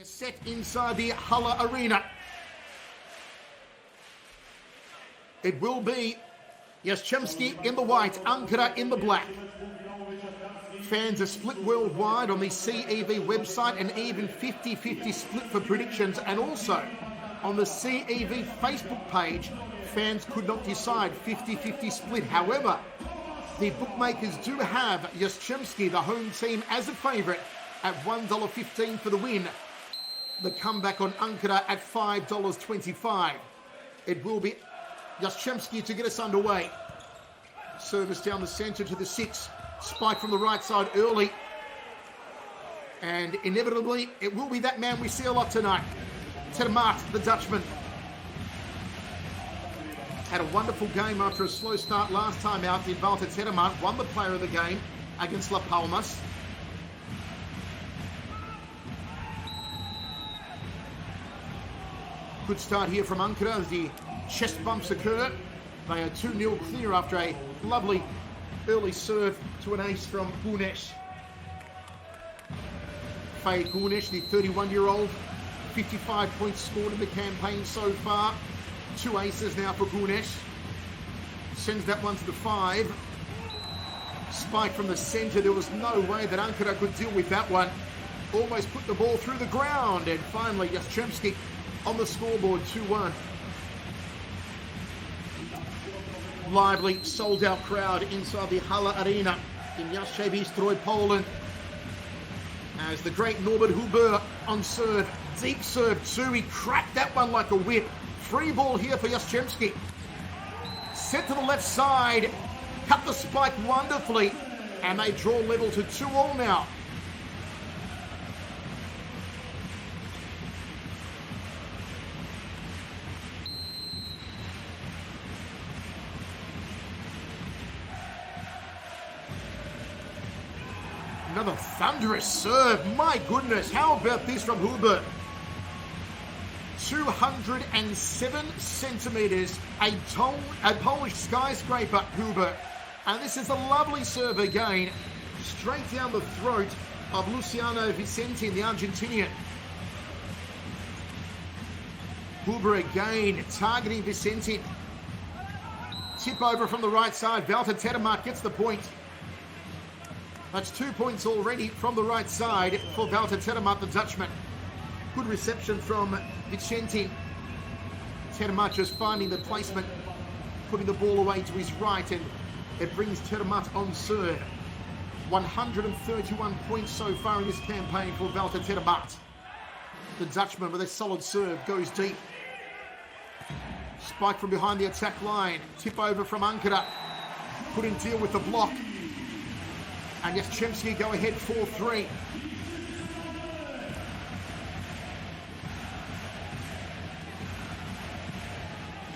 Set inside the Hala Arena. It will be Jastrzębski in the white, Ankara in the black. Fans are split worldwide on the CEV website, and even 50-50 split for predictions, and also on the CEV Facebook page, fans could not decide, 50-50 split. However, the bookmakers do have Jastrzębski, the home team, as a favourite at $1.15 for the win. The comeback on Ankara at $5.25. It will be Jastrzębski to get us underway. Service down the centre to the 6. Spike from the right side early. And inevitably, it will be that man we see a lot tonight. Termaat, the Dutchman. Had a wonderful game after a slow start last time out. The Walter Termaat won the player of the game against Las Palmas. Good start here from Ankara as the chest bumps occur. They are 2-0 clear after a lovely early serve to an ace from Gunesh. Faye Gunesh, the 31-year-old, 55 points scored in the campaign so far. 2 aces now for Gunesh. Sends that one to the 5. Spike from the centre. There was no way that Ankara could deal with that one. Almost put the ball through the ground. And finally, Jastrzębski on the scoreboard, 2-1. Lively, sold-out crowd inside the Hala Arena in Jastrzębie-Zdrój, Poland. As the great Norbert Huber on serve. Deep serve too. He cracked that one like a whip. Free ball here for Jastrzębski. Set to the left side. Cut the spike wonderfully. And they draw level to 2-2 now. Another thunderous serve. My goodness, how about this from Huber? 207 centimetres, a Polish skyscraper, Huber. And this is a lovely serve again, straight down the throat of Luciano Vicente, the Argentinian. Huber again, targeting Vicente. Tip over from the right side. Walter Termaat gets the point. That's 2 points already from the right side for Walter Termaat, the Dutchman. Good reception from Vicente. Termaat just finding the placement, putting the ball away to his right, and it brings Termaat on serve. 131 points so far in this campaign for Walter Termaat. The Dutchman with a solid serve goes deep. Spike from behind the attack line. Tip over from Ankara. Couldn't deal with the block. And Jastrzębski go ahead 4-3.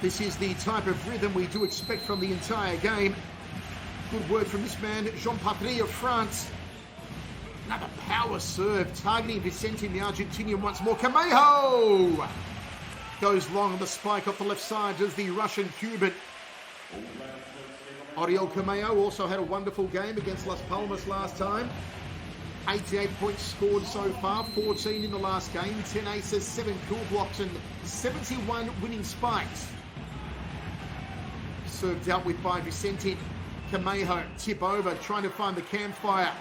This is the type of rhythm we do expect from the entire game. Good work from this man, Jean Patry of France. Another power serve, targeting Vicente, the Argentinian once more. Camejo goes long on the spike off the left side as the Russian Cuban. Oriol Camejo also had a wonderful game against Las Palmas last time. 88 points scored so far, 14 in the last game, 10 aces, 7 kill blocks, and 71 winning spikes. Served out with by Vicente. Camejo, tip over, trying to find the campfire.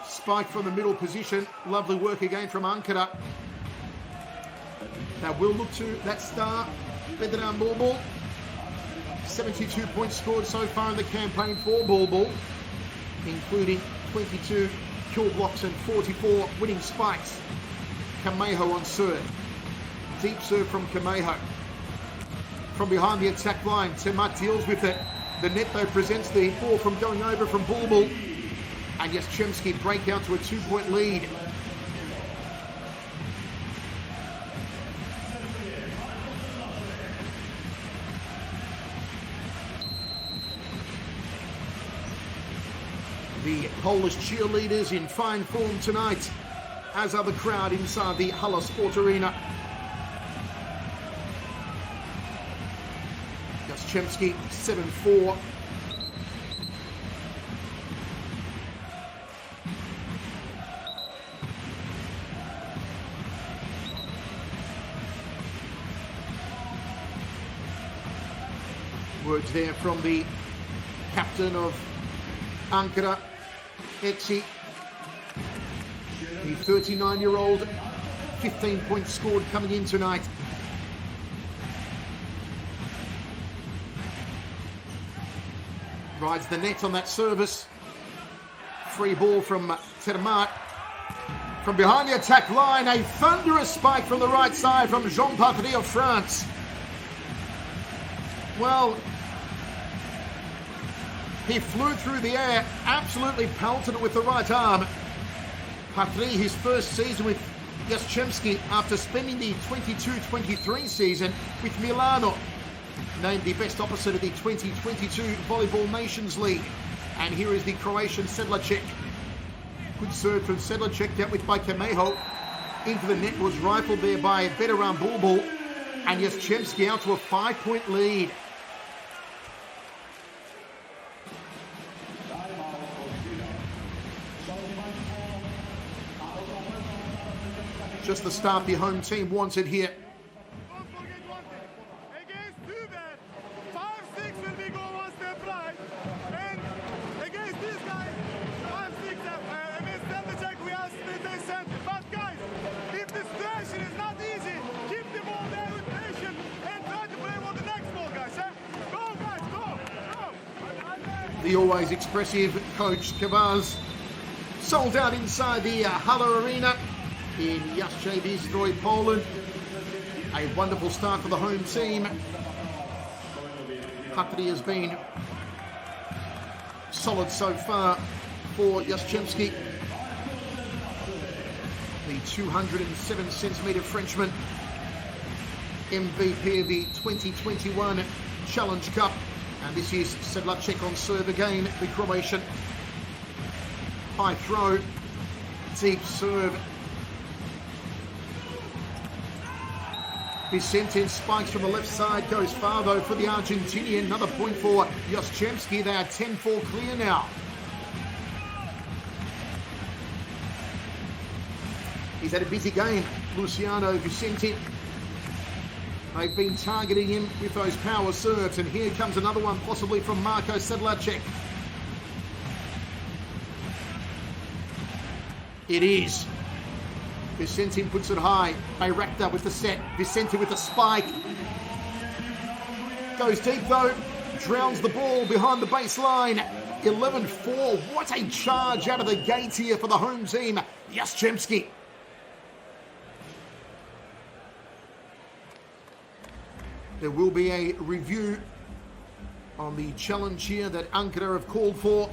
Spike from the middle position. Lovely work again from Ankara. Now we'll look to that star, Bedran Bulbul. 72 points scored so far in the campaign for Bulbul, including 22 kill blocks and 44 winning spikes. Camejo on serve. Deep serve from Camejo. From behind the attack line, Termaat deals with it. The net though presents the ball from going over from Bulbul. And Jastrzębski break out to a 2-point lead. The Polish cheerleaders in fine form tonight, as are the crowd inside the Hala Sport Arena. Jastrzębski 7-4. Words there from the captain of Ankara, Yaschki. The 39-year-old, 15 points scored coming in tonight. Rides the net on that service. Free ball from Termat. From behind the attack line, a thunderous spike from the right side from Jean Patry of France. Well, he flew through the air, absolutely pelted it with the right arm. Patry, his first season with Jastrzębski after spending the 22-23 season with Milano. Named the best opposite of the 2022 Volleyball Nations League. And here is the Croatian Sedlacek. Good serve from Sedlacek, dealt with by Kamejo. Into the net, was rifled there by Veteran Bulbul. And Jastrzębski out to a 5-point lead. Just the start the home team wants it here. The always expressive coach Kavaz sold out inside the Hala Arena in Jastrzębie-Zdrój, Poland. A wonderful start for the home team. Patry has been solid so far for Jastrzębski. The 207 centimetre Frenchman, MVP of the 2021 Challenge Cup. And this is Sedlacek on serve again, the Croatian. High throw, deep serve. Vicentin spikes from the left side, goes far though for the Argentinian. Another point for Jastrzębski. They are 10-4 clear now. He's had a busy game, Luciano Vicentin. They've been targeting him with those power serves, and here comes another one, possibly from Marko Sedlacek. It is. Vicentin puts it high. Bayraktar with the set. Vicentin with the spike. Goes deep though. Drowns the ball behind the baseline. 11-4. What a charge out of the gate here for the home team. Jastrzębski. There will be a review on the challenge here that Ankara have called for.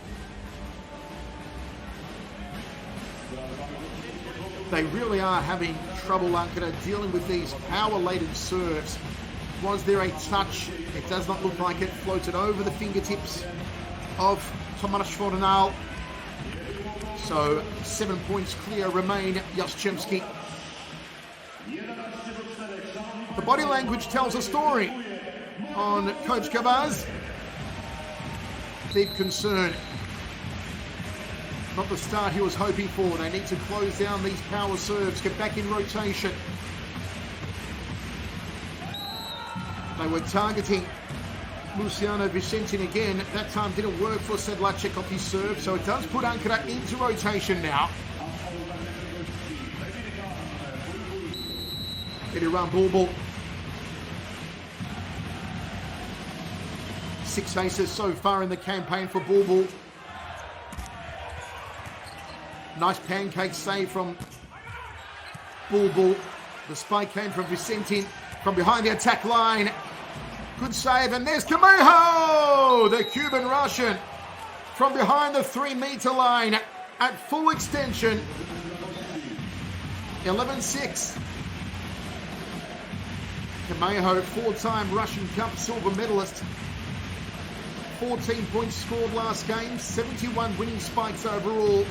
They really are having trouble, Ankara, dealing with these power-laden serves. Was there a touch? It does not look like it. Floated over the fingertips of Tomasz Fornal. So 7 points clear remain Jastrzębski. The body language tells a story on Coach Kavaz. Deep concern. Not the start he was hoping for. They need to close down these power serves, get back in rotation. They were targeting Luciano Vicentin again. That time didn't work for Sedlacek off his serve, so it does put Ankara into rotation now. Veteran Bulbul. 6 aces so far in the campaign for Bulbul. Nice pancake save from Bulbul. The spike came from Vicentin from behind the attack line. Good save, and there's Kamejo! The Cuban Russian from behind the 3-meter line at full extension. 11-6. Kamejo, 4-time Russian Cup silver medalist. 14 points scored last game, 71 winning spikes overall,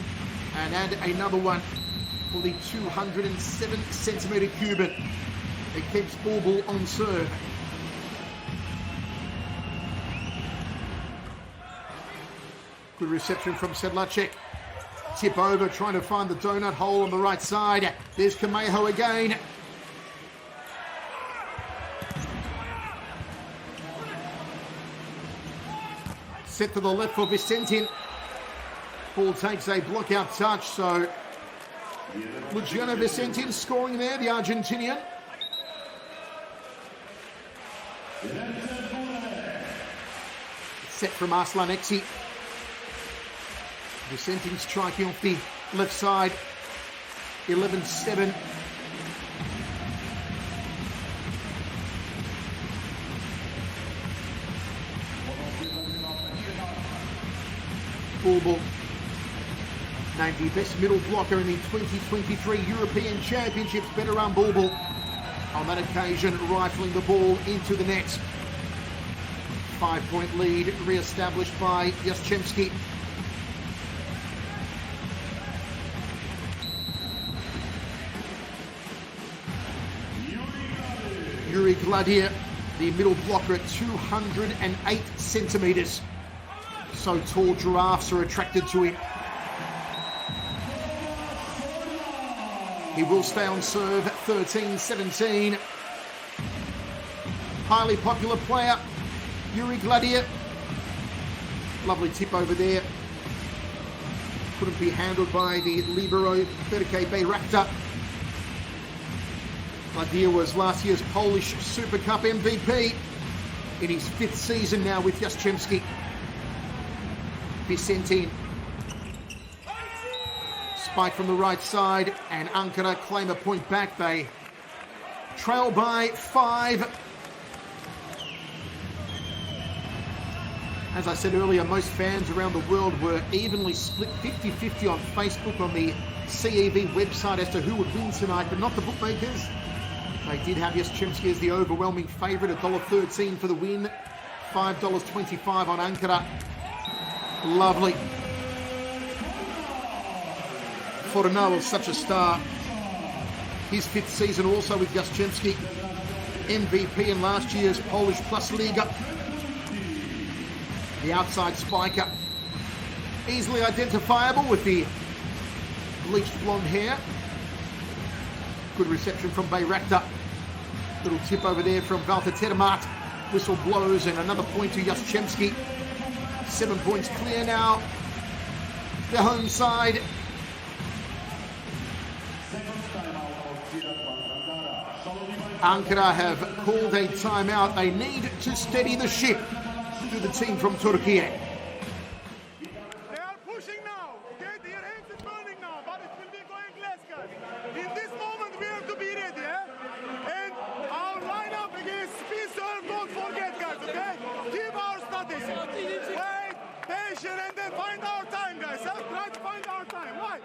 and add another one for the 207 centimetre Cuban. It keeps Bulbul on serve. Good reception from Sedlacek. Tip over, trying to find the donut hole on the right side. There's Kamejo again. Set to the left for Vicentin. Ball takes a block-out touch, so Luciano Vicentin scoring there, the Argentinian. Set from Arslan Eksi. Vicentin striking off the left side. 11-7. Bulbul, named the best middle blocker in the 2023 European Championships. Better Bulbul on that occasion, rifling the ball into the net. 5-point lead re-established by Jastrzębski. Yuri Gladier, the middle blocker at 208 centimetres. So tall giraffes are attracted to him. He will stay on serve, 13-17. Highly popular player, Yuri Gladier. Lovely tip over there. Couldn't be handled by the libero Ferke Bayraktar. Gladier was last year's Polish Super Cup MVP in his 5th season now with Jastrzębski. Vicentin. Spike from the right side, and Ankara claim a point back. They trail by 5. As I said earlier, most fans around the world were evenly split 50-50 on Facebook on the CEV website as to who would win tonight, but not the bookmakers. They did have Jastrzębski as the overwhelming favourite, $1.13 for the win, $5.25 on Ankara. Lovely. Fornal, such a star. His 5th season also with Jastrzębski. MVP in last year's Polish Plus Liga. The outside spiker. Easily identifiable with the bleached blonde hair. Good reception from Bayraktar. Little tip over there from Walter Termat. Whistle blows and another point to Jastrzębski. 7 points clear now. The home side. Ankara have called a timeout. They need to steady the ship to the team from Turkey. They are pushing now. Okay, their hands is burning now, but it will be going less, guys. In this moment, we have to be ready, And our lineup against speed serve, don't forget, guys, okay? Keep our strategy. Wait, patient, and then find our time, guys. Try to find our time. Right.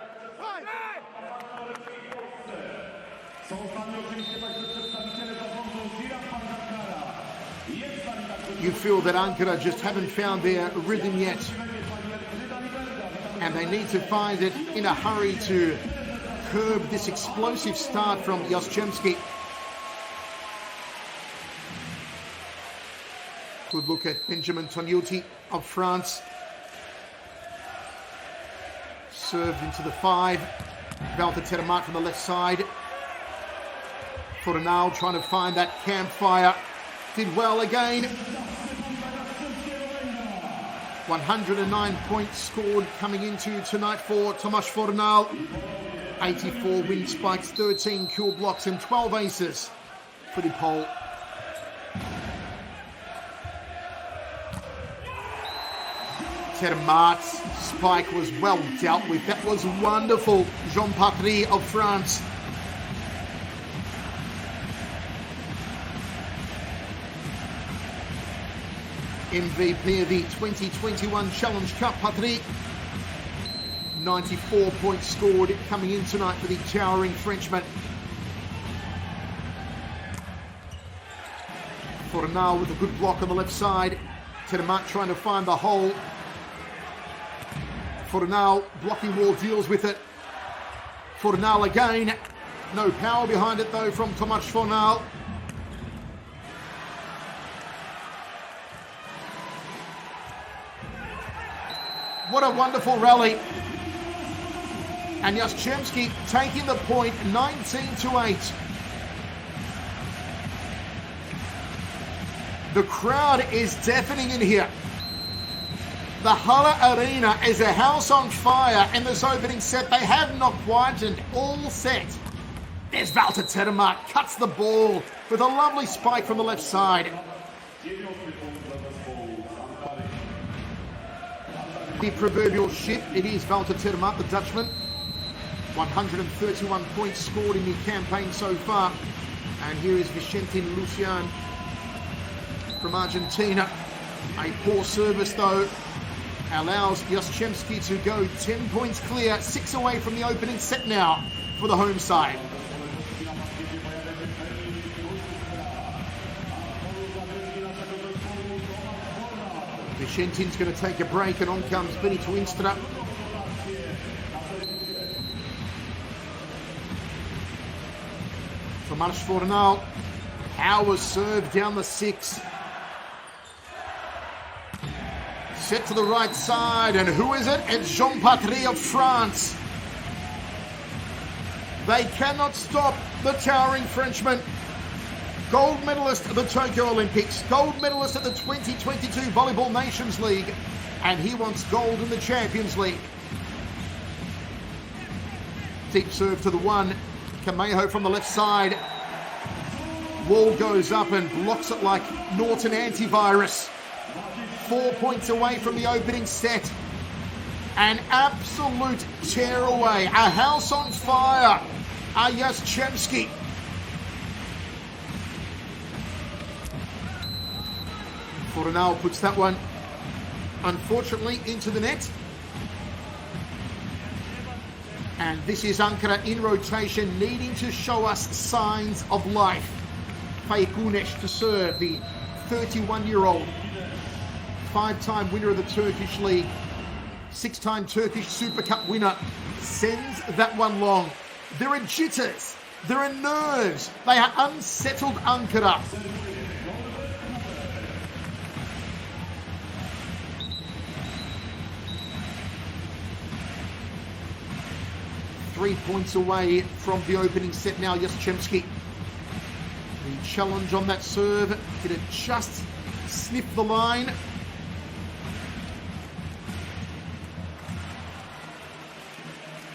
You feel that Ankara just haven't found their rhythm yet. And they need to find it in a hurry to curb this explosive start from Jastrzębski. Good look at Benjamin Tognuti of France. Served into the 5. Walter Termat from the left side. Fornal trying to find that campfire. Did well again. 109 points scored coming into tonight for Tomasz Fornal. 84 win spikes, 13 kill blocks and 12 aces for the Pole. Termat's spike was well dealt with. That was wonderful. Jean Patry of France. MVP of the 2021 Challenge Cup, Patry. 94 points scored coming in tonight for the towering Frenchman. Fornal with a good block on the left side. Termat trying to find the hole. Fornal blocking wall, deals with it. Fornal again. No power behind it though from Tomasz Fornal. What a wonderful rally. And Jastrzębski taking the point, 19-8. The crowd is deafening in here. The Halle Arena is a house on fire in this opening set. They have not quietened all set. There's Walter Termark, cuts the ball with a lovely spike from the left side. The proverbial ship, it is Walter Termark, the Dutchman. 131 points scored in the campaign so far. And here is Vicentin Lucian from Argentina. A poor service though allows Jastrzębski to go 10 points clear, 6 away from the opening set now for the home side. Vicentin's going to take a break and on comes Benny Twinstra. Tomasz Fornal, power serve down the 6. Set to the right side, and who is it? It's Jean Patry of France. They cannot stop the towering Frenchman. Gold medalist at the Tokyo Olympics, gold medalist at the 2022 Volleyball Nations League, and he wants gold in the Champions League. Deep serve to the 1. Camejo from the left side. Wall goes up and blocks it like Norton antivirus. 4 points away from the opening set. An absolute tear away. A house on fire. Jastrzębski. Fornal puts that one, unfortunately, into the net. And this is Ankara in rotation, needing to show us signs of life. Faykunesh to serve, the 31-year-old. 5-time winner of the Turkish League, 6-time Turkish Super Cup winner, sends that one long. There are jitters, there are nerves, they are unsettled Ankara. Three points away from the opening set now, Jastrzębski. The challenge on that serve, did it just sniff the line?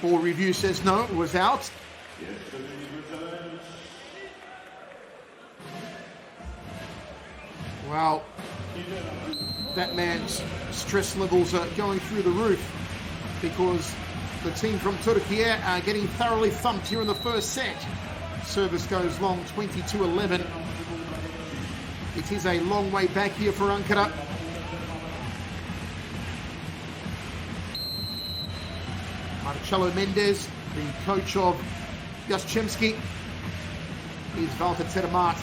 Ball review says no, it was out. Wow, that man's stress levels are going through the roof because the team from Turkey are getting thoroughly thumped here in the first set. Service goes long, 22-11. It is a long way back here for Ankara. Marcelo Mendes, the coach of Jastrzębski, is Walter Termark.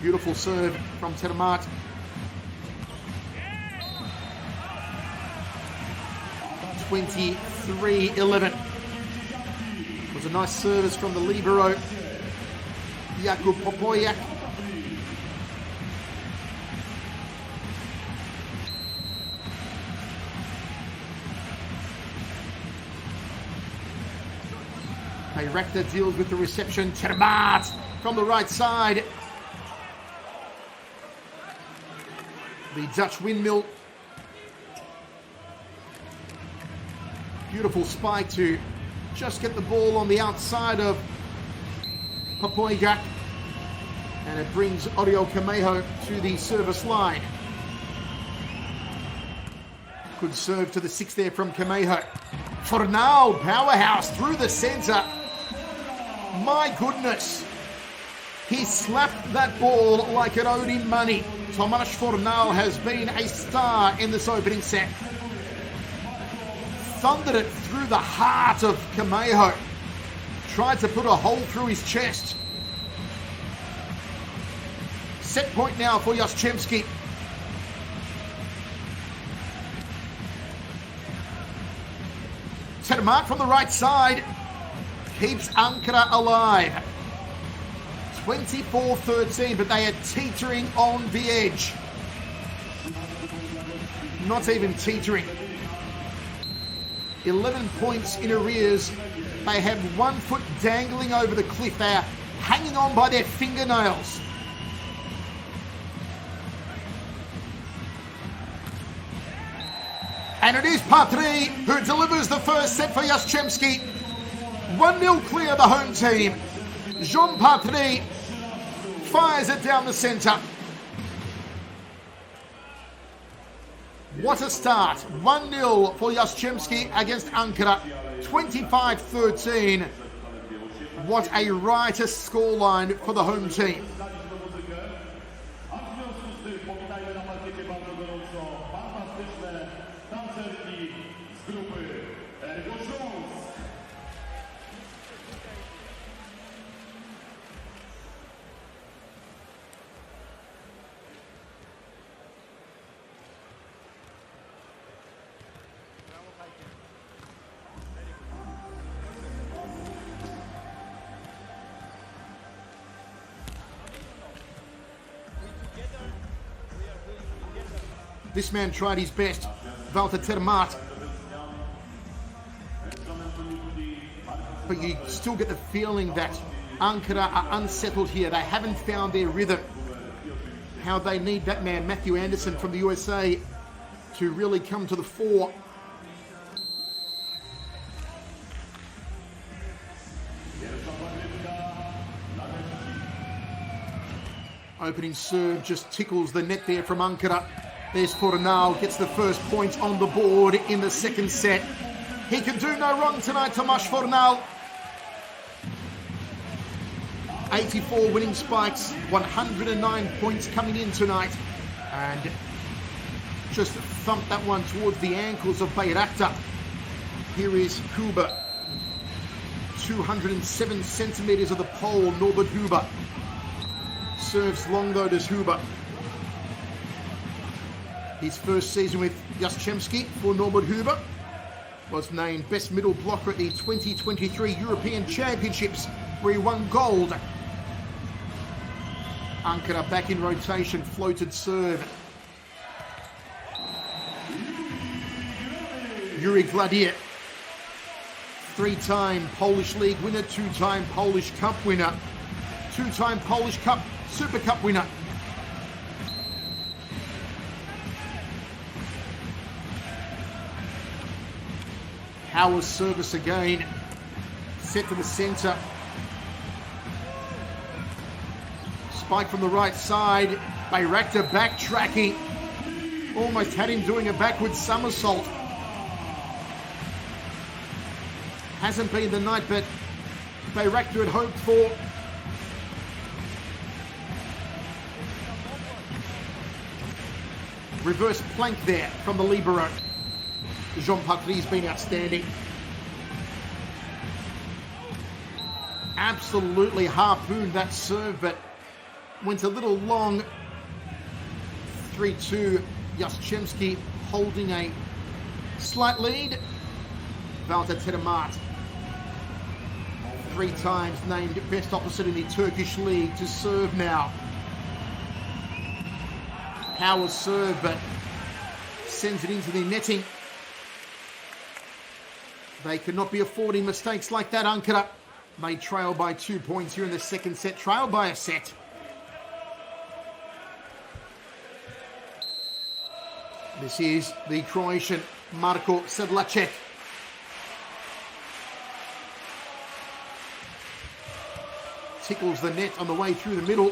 Beautiful serve from Termark. (23-11). It was a nice service from the libero, Jakub Popoyak. Rector deals with the reception. Termark from the right side. The Dutch windmill. Beautiful spike to just get the ball on the outside of Popoyak. And it brings Oriol Camejo to the service line. Good serve to the 6 there from Camejo. Fornal, powerhouse through the center. My goodness. He slapped that ball like it owed him money. Tomasz Fornal has been a star in this opening set. Thundered it through the heart of Camejo. Tried to put a hole through his chest. Set point now for Jastrzębski. Termark from the right side keeps Ankara alive. 24-13, but they are teetering on the edge. Not even teetering. 11 points in arrears. They have 1 foot dangling over the cliff. They are hanging on by their fingernails. And it is Patry who delivers the first set for Jastrzębski. 1-0 clear the home team. Jean Patry fires it down the centre. What a start. 1-0 for Jastrzębski against Ankara. 25-13. What a riotous scoreline for the home team. This man tried his best, Walter Termaat. But you still get the feeling that Ankara are unsettled here. They haven't found their rhythm. How they need that man, Matthew Anderson from the USA, to really come to the fore. Opening serve just tickles the net there from Ankara. There's Fornal, gets the first point on the board in the second set. He can do no wrong tonight, Tomasz Fornal. 84 winning spikes, 109 points coming in tonight. And just thumped that one towards the ankles of Bayraktar. Here is Huber. 207 centimetres of the pole, Norbert Huber. Serves long though, does Huber. His first season with Jastrzębski for Norbert Huber was named Best Middle Blocker at the 2023 European Championships, where he won gold. Ankara back in rotation, floated serve. Yuri Gladier, 3-time Polish League winner, 2-time Polish Cup winner, 2-time Polish Cup Super Cup winner. Howard's service again, set to the centre. Spike from the right side, Bayraktar backtracking. Almost had him doing a backward somersault. Hasn't been the night that Bayraktar had hoped for. Reverse plank there from the libero. Jean Patry has been outstanding. Absolutely harpooned that serve, but went a little long. 3-2, Jastrzębski holding a slight lead. Walter Termaat, 3 times named best opposite in the Turkish league, to serve now. Power serve, but sends it into the netting. They cannot be affording mistakes like that, Ankara. They trail by 2 points here in the second set, trail by a set. This is the Croatian Marko Sedlacek. Tickles the net on the way through the middle.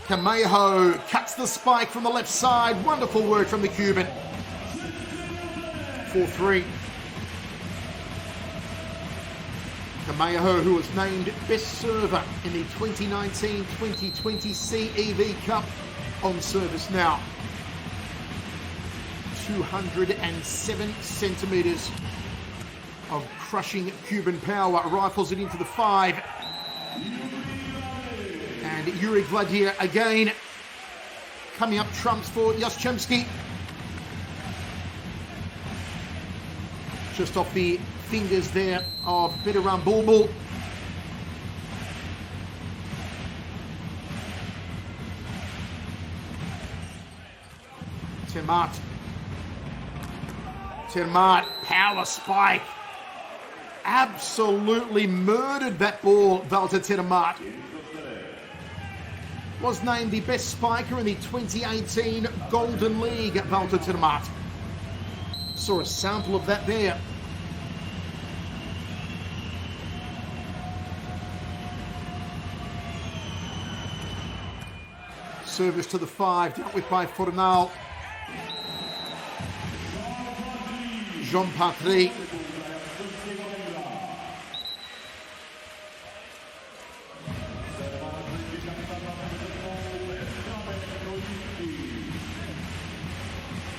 Camejo cuts the spike from the left side. Wonderful work from the Cuban. 4-3. Camejo, who was named best server in the 2019-2020 CEV Cup, on service now. 207 centimetres of crushing Cuban power. Rifles it into the 5. And Yuri Gladier again coming up trumps for Jastrzębski. Just off the fingers there of Bediran Bulbul. Termaat, power spike. Absolutely murdered that ball, Walter Termaat. Was named the best spiker in the 2018 Golden League, Walter Termaat. saw a sample of that there. Service to the 5, dealt with by Fornal. Jean Patry.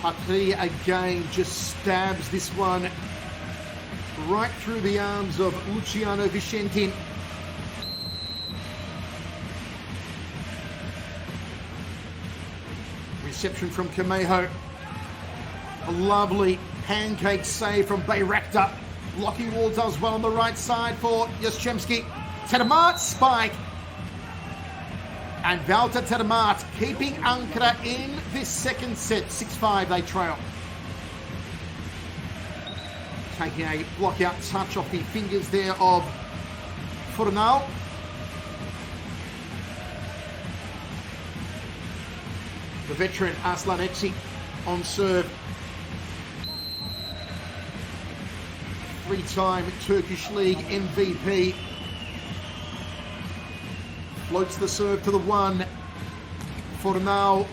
Patry again just stabs this one right through the arms of Luciano Vicentin. Reception from Camejo. A lovely pancake save from Bayraktar. Blocking wall does well on the right side for Jastrzębski. Termat spike. And Walter Termat keeping Ankara in this second set. 6-5 they trail. Taking a block out touch off the fingers there of Fornal. The veteran Jastrzębski on serve. Three-time Turkish League MVP. Floats the serve to the 1. Fornal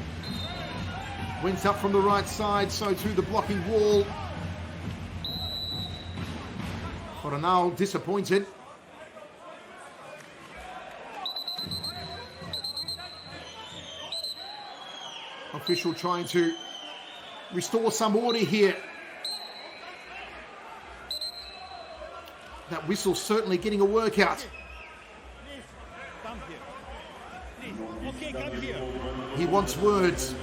went up from the right side, so to the blocking wall. Fornal disappointed. Official trying to restore some order here. That whistle certainly getting a workout. Okay, come here. He wants words.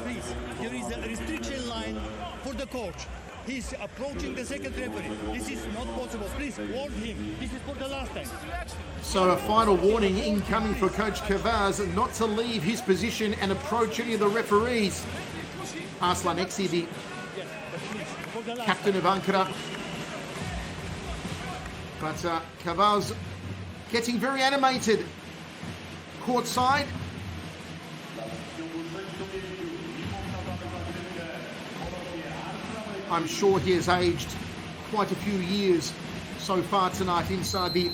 Please, there is a restriction line for the coach. He's approaching the second referee. This is not possible. Please warn him. This is for the last time. So a final warning incoming for Coach Kavaz not to leave his position and approach any of the referees. Jastrzębski, the captain of Ankara. But Kavaz getting very animated. Court side. I'm sure he has aged quite a few years so far tonight inside the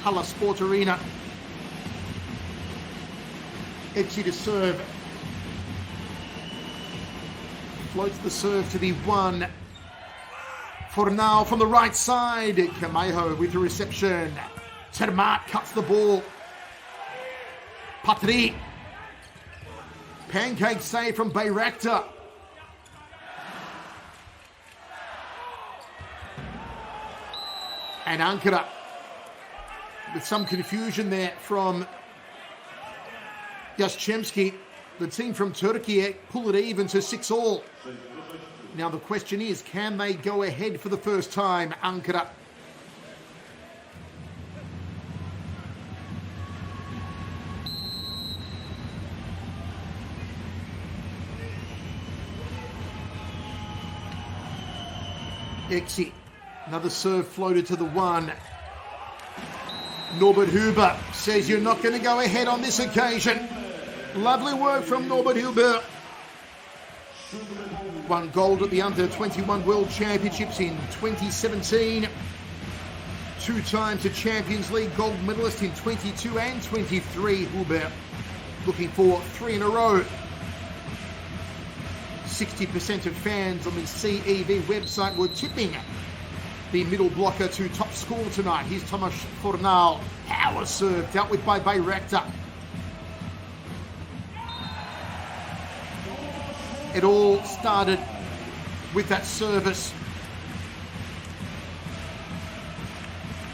Hala Sport Arena. Yaschki to serve. Floats the serve to the 1. Fornal from the right side. Camejo with the reception. Termat cuts the ball. Patry. Pancake save from Bayraktar. And Ankara with some confusion there from Jastrzębski. The team from Turkey pull it even to 6-all. Now the question is, can they go ahead for the first time, Ankara? Yaschki. Another serve floated to the 1. Norbert Huber says you're not going to go ahead on this occasion. Lovely work from Norbert Huber. Won gold at the Under-21 World Championships in 2017. 2 times a Champions League gold medalist in 22 and 23. Huber looking for 3 in a row. 60% of fans on the CEV website were tipping the middle blocker to top score tonight. Here's Tomasz Fornal. Power serve dealt with by Bayraktar. It all started with that service.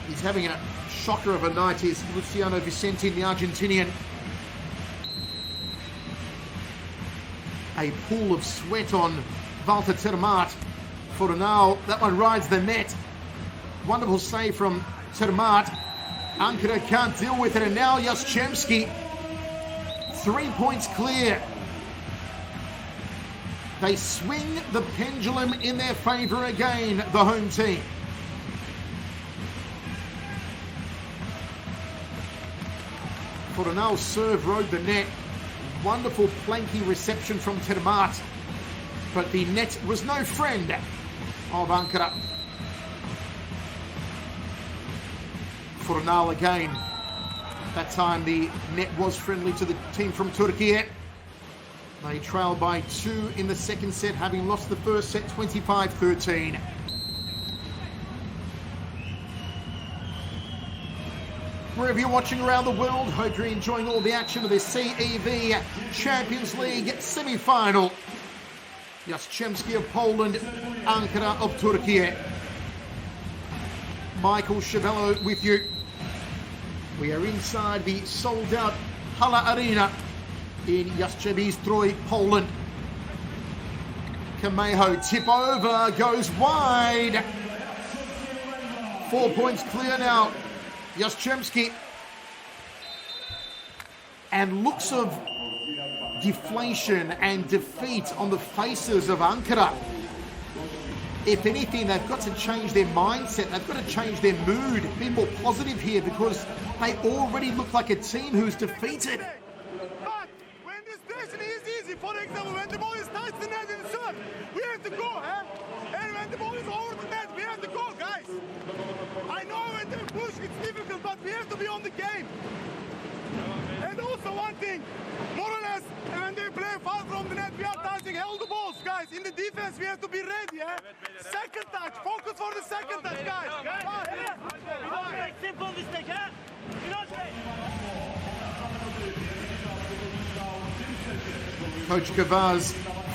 He's having a shocker of a night. Is Luciano Vicentin, the Argentinian. A pool of sweat on Walter Termat. Fornal, that one rides the net. Wonderful save from Termat. Ankara can't deal with it, and now Jastrzębski. 3 points clear. They swing the pendulum in their favour again, the home team. Fornal's serve rode the net. Wonderful planky reception from Termat. but the net was no friend of Ankara. Furnal again. That time the net was friendly to the team from Turkey. They trailed by 2 in the second set, having lost the first set 25-13. Wherever you're watching around the world, hope you're enjoying all the action of the CEV Champions League semi-final. Jastrzębski of Poland, Ankara of Turkey. Michael Chevello with you. We are inside the sold-out Hala Arena in Jastrzębie-Zdrój, Poland. Kameho tip over, goes wide. 4 points clear now. Jastrzębski. And looks of deflation and defeat on the faces of Ankara. If anything, they've got to change their mindset. They've got to change their mood, be more positive here, because they already look like a team who's defeated. But when this station is easy, for example, when the ball is touched the net in the serve, we have to go, huh? And when the ball is over the net, we have to go, guys. I know when they push, it's difficult, but we have to be on the game. And also one thing, more or less, when they play far from the net, we are touching held the balls, guys. In the defense, we have to be ready, eh? Second touch, focus for the second touch, guys. We don't make simple mistake, huh? We don't make. Coach Gavaz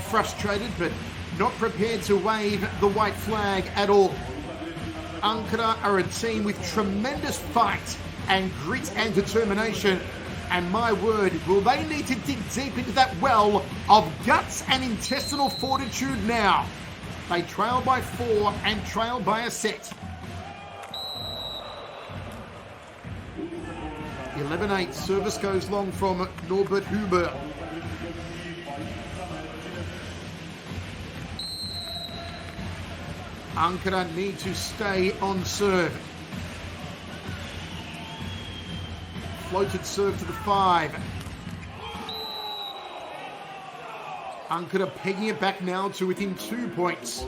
frustrated, but not prepared to wave the white flag at all. Ankara are a team with tremendous fight and grit and determination. And my word, will they need to dig deep into that well of guts and intestinal fortitude now. They trail by 4 and trail by a set. 11-8, service goes long from Norbert Huber. Ankara need to stay on serve. Floated serve to the 5. Ankara pegging it back now to within 2 points.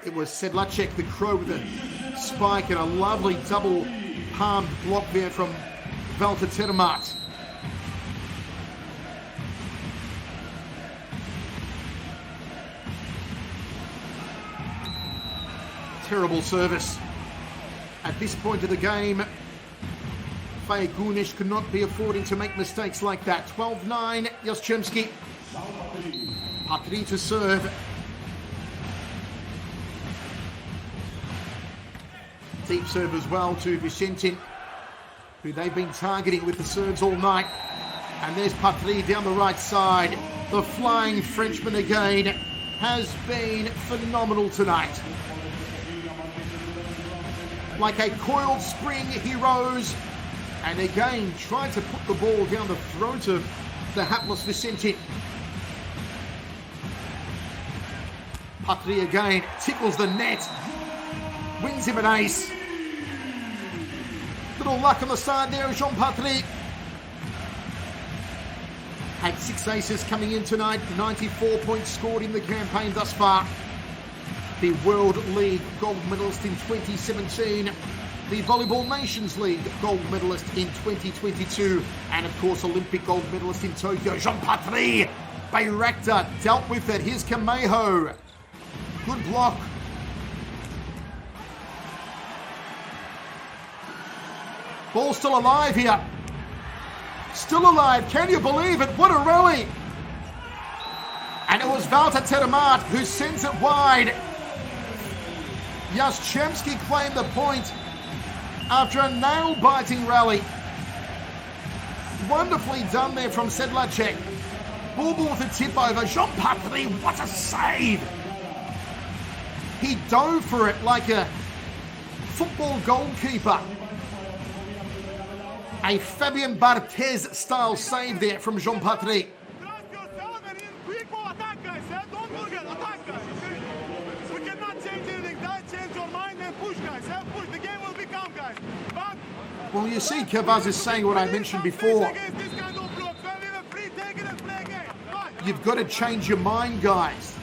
It was Sedlacek, the Crow, with a spike and a lovely double palmed block there from Valter Termat. Terrible service. At this point of the game, Faye Gunish could not be affording to make mistakes like that. 12-9, Jastrzębski. Patry to serve. Deep serve as well to Vicentin, who they've been targeting with the serves all night. And there's Patry down the right side. The flying Frenchman again has been phenomenal tonight. Like a coiled spring, he rose and again tried to put the ball down the throat of the hapless Vicentin. Patry again tickles the net, wins him an ace. Little luck on the side there of Jean Patry. Had 6 aces coming in tonight, 94 points scored in the campaign thus far. The World League gold medalist in 2017, the Volleyball Nations League gold medalist in 2022, and of course Olympic gold medalist in Tokyo. Jean Patry, Bayraktar dealt with it. Here's Kameho. Good block. Ball still alive here. Still alive. Can you believe it? What a rally. And it was Valter Termat who sends it wide. Jastrzębski claimed the point after a nail-biting rally. Wonderfully done there from Sedlacek. Bulbul with a tip over. Jean Patry, what a save! He dove for it like a football goalkeeper. A Fabian Barthez style save there from Jean Patry. Trust yourself and in quick attack, guys. Don't forget, attack, guys. We cannot change anything. Don't change your mind and push, guys. Push. The game will become, guys. But well, you see, Kavaz is saying what I mentioned before. You've got to change your mind, guys.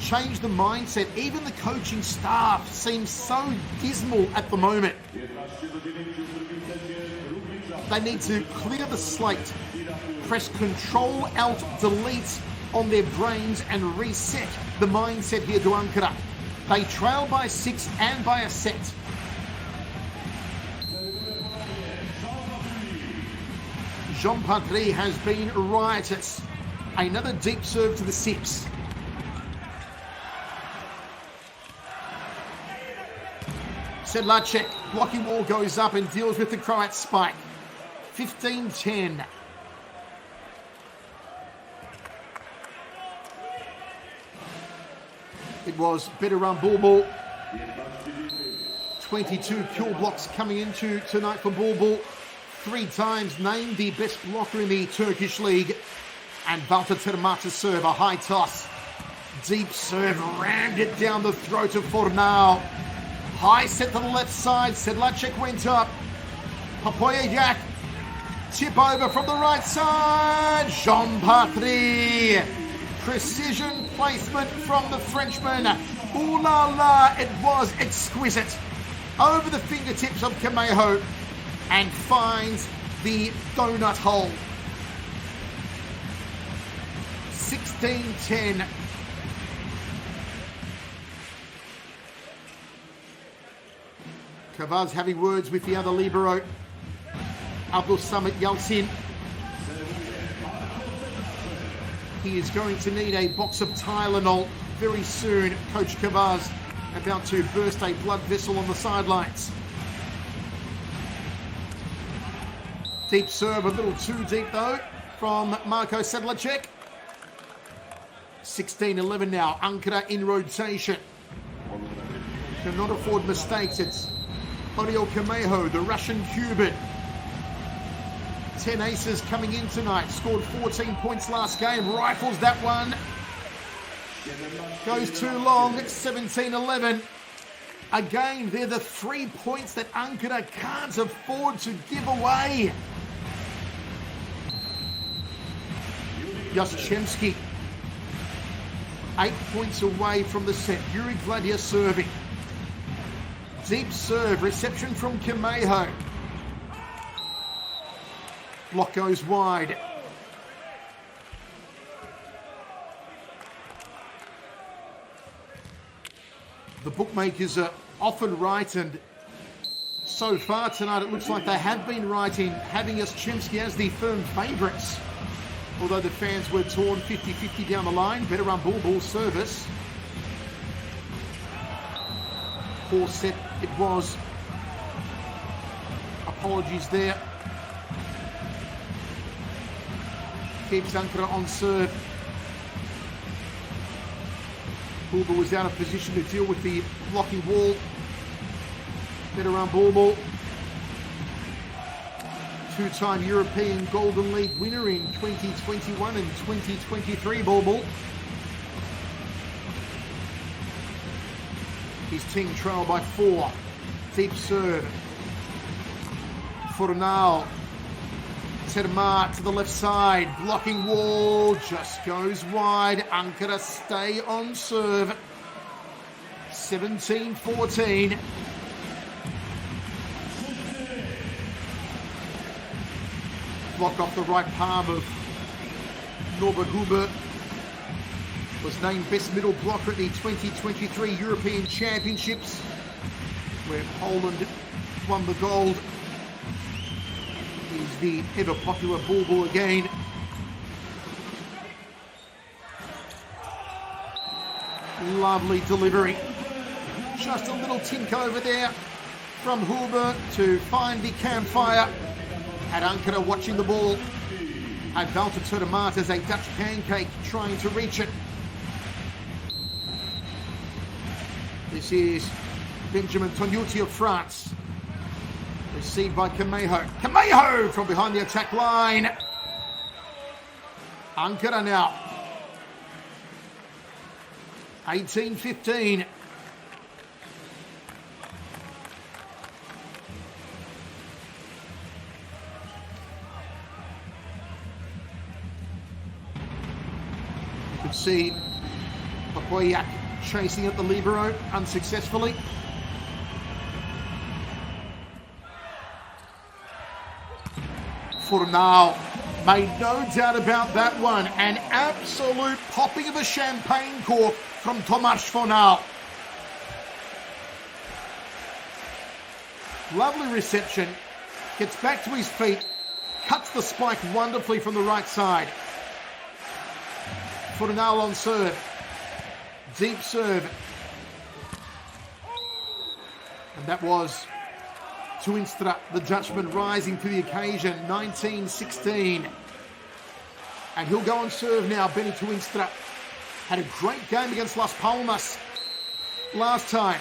Change the mindset. Even the coaching staff seems so dismal at the moment. They need to clear the slate, press Control Alt Delete on their brains and reset the mindset here to Ankara. They trail by 6 and by a set. Jean Patry has been riotous. Another deep serve to the 6. Sedlacek, blocking wall goes up and deals with the Croat spike. 15-10. It was Bediran Bulbul. 22 kill blocks coming into tonight for Bulbul. 3 times named the best blocker in the Turkish league. And Valter Termata serve, a high toss. Deep serve, rammed it down the throat of Fornau. High set to the left side, Sedlacek went up. Papoya Yak, tip over from the right side. Jean Patry. Precision placement from the Frenchman. Ooh la la, it was exquisite. Over the fingertips of Camejo and finds the donut hole. 16-10. Kavaz having words with the other libero, Abdul Samad Yalcin. He is going to need a box of Tylenol very soon. Coach Kavaz about to burst a blood vessel on the sidelines. Deep serve, a little too deep though, from Marko Sedlacek. 16-11 now, Ankara in rotation. Cannot afford mistakes. It's Oriol Camejo, the Russian-Cuban. 10 aces coming in tonight. Scored 14 points last game. Rifles that one. Goes too long. 17-11. Again, they're the 3 points that Ankara can't afford to give away. Jastrzębski. 8 points away from the set. Yuri Gladia serving. Deep serve, reception from Camejo. Block goes wide. The bookmakers are often right, and so far tonight it looks like they have been right in having Jastrzębski as the firm favourites. Although the fans were torn 50-50 down the line. Bediran Bulbul service. Poor set it was. Apologies there. Keeps Ankara on serve. Bulbul was out of position to deal with the blocking wall. Bediran Bulbul, two-time European Golden League winner in 2021 and 2023, Bulbul. His team trail by 4. Deep serve. Fornau. Terma to the left side. Blocking wall. Just goes wide. Ankara stay on serve. 17-14. Block off the right palm of Norbert Huber. Was named best middle blocker at the 2023 European Championships, where Poland won the gold. He's the ever popular Bulbul again. Lovely delivery. Just a little tink over there from Huber to find the campfire. Had Ankara watching the ball. Had Valter Termata as a Dutch pancake trying to reach it. This is Benjamin Tognuti of France. Received by Camejo. Camejo from behind the attack line. Ankara now. 18-15. see Papoyak chasing at the libero unsuccessfully. Fornal made no doubt about that one. An absolute popping of the champagne cork from Tomasz Fornal. Lovely reception. Gets back to his feet. Cuts the spike wonderfully from the right side. Fornal on serve. Deep serve. And that was Tuinstra, the Dutchman, rising to the occasion, 19-16. And he'll go on serve now, Benny Tuinstra. Had a great game against Las Palmas last time.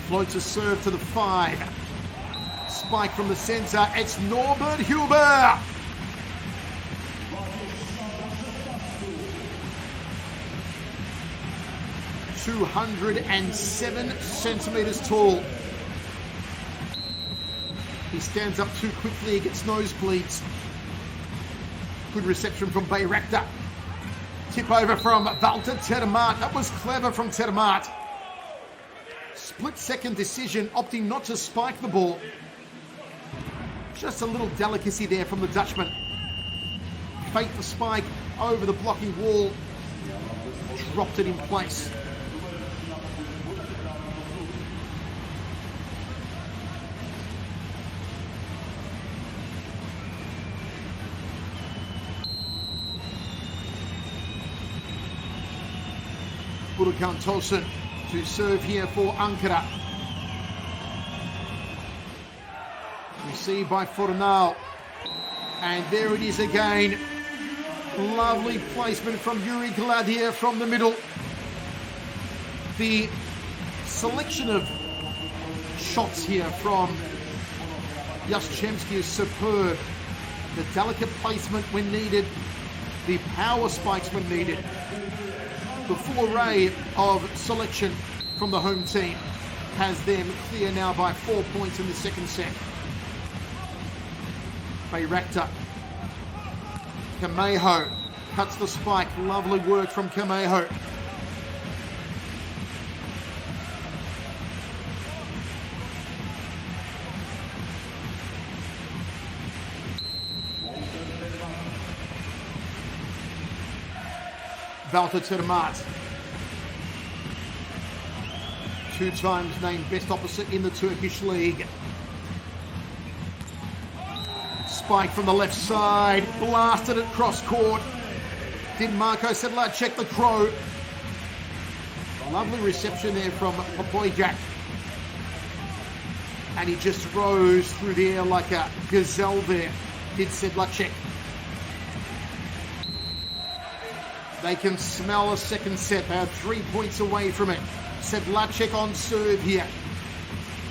Floats a serve to the 5. Spike from the centre, it's Norbert Huber. "207 centimetres tall. He stands up too quickly, he gets nosebleeds. Good reception from Bayraktar. Tip over from Walter Termaat. That was clever from Termaat. Split-second decision, opting not to spike the ball. Just a little delicacy there from the Dutchman. Faked the spike over the blocking wall. Dropped it in place. Burkan Tosun to serve here for Ankara. Received by Fornal. And there it is again. Lovely placement from Yuri Gladier from the middle. The selection of shots here from Jastrzębski is superb. The delicate placement when needed. The power spikes when needed. The full array of selection from the home team has them clear now by 4 points in the second set. Bayraktar. Camejo cuts the spike. Lovely work from Camejo. Walter Termaat. 2 times named best opposite in the Turkish league. Spike from the left side, blasted it cross court. Did Marko Sedlacek the crow. Lovely reception there from Papoyak. And he just rose through the air like a gazelle there, did Sedlacek. They can smell a second set. They are 3 points away from it. Sedlacek on serve here.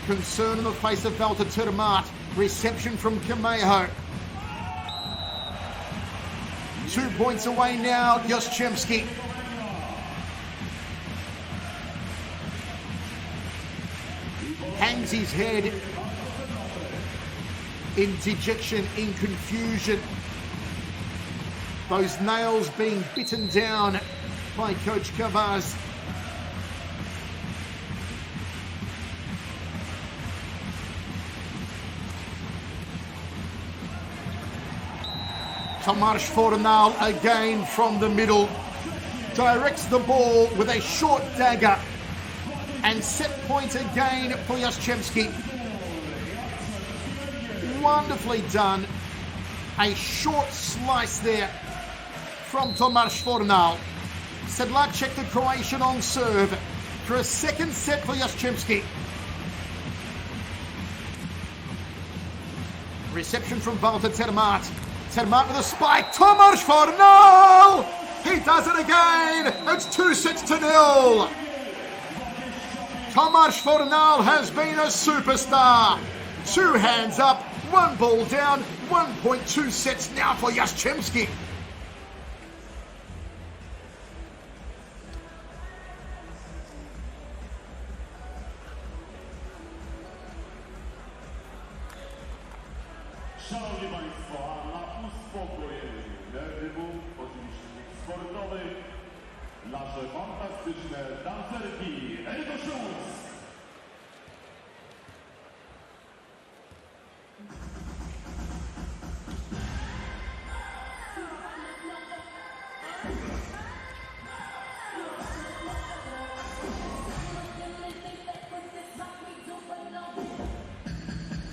Concern in the face of Walter Termaat. Reception from Camejo. 2 points away now, Jastrzębski. Hangs his head in dejection, in confusion. Those nails being bitten down by Coach Kavaz. Tomasz Fornal again from the middle. Directs the ball with a short dagger. And set point again for Jastrzębski. Wonderfully done. A short slice there from Tomasz Fornal. Sedlacek, the Croatian, on serve for a second set for Jastrzębski. Reception from Walter Termaat. Termaat with a spike. Tomasz Fornal! He does it again! It's 2-0. Tomasz Fornal has been a superstar. 2 hands up, 1 ball down, 1.2 sets now for Jastrzębski. Szanowni Państwo, sportowych nasze fantastyczne tancerki.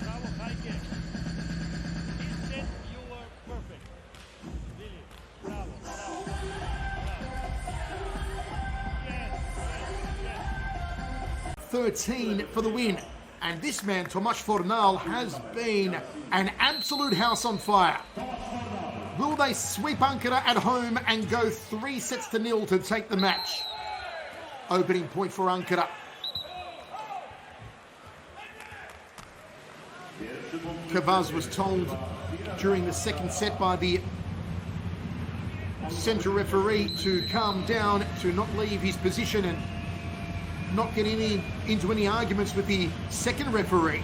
Bravo, Heike. Instant, you were perfect. Really. Bravo, bravo, bravo. Yes, yes, yes. 13 for the win. And this man, Tomasz Fornal, has been an absolute house on fire. Will they sweep Ankara at home and go 3-0 to take the match? Opening point for Ankara. Kavaz was told during the second set by the centre referee to calm down, to not leave his position and not get into any arguments with the second referee.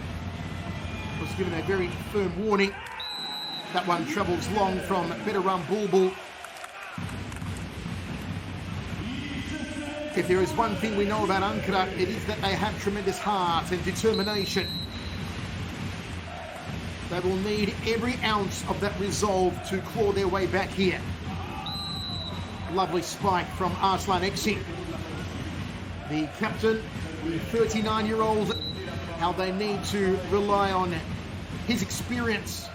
Was given a very firm warning. That one travels long from Bediran Bulbul. If there is one thing we know about Ankara, it is that they have tremendous heart and determination. They will need every ounce of that resolve to claw their way back here. Lovely spike from Jastrzębski. The captain, the 39-year-old, how they need to rely on his experience.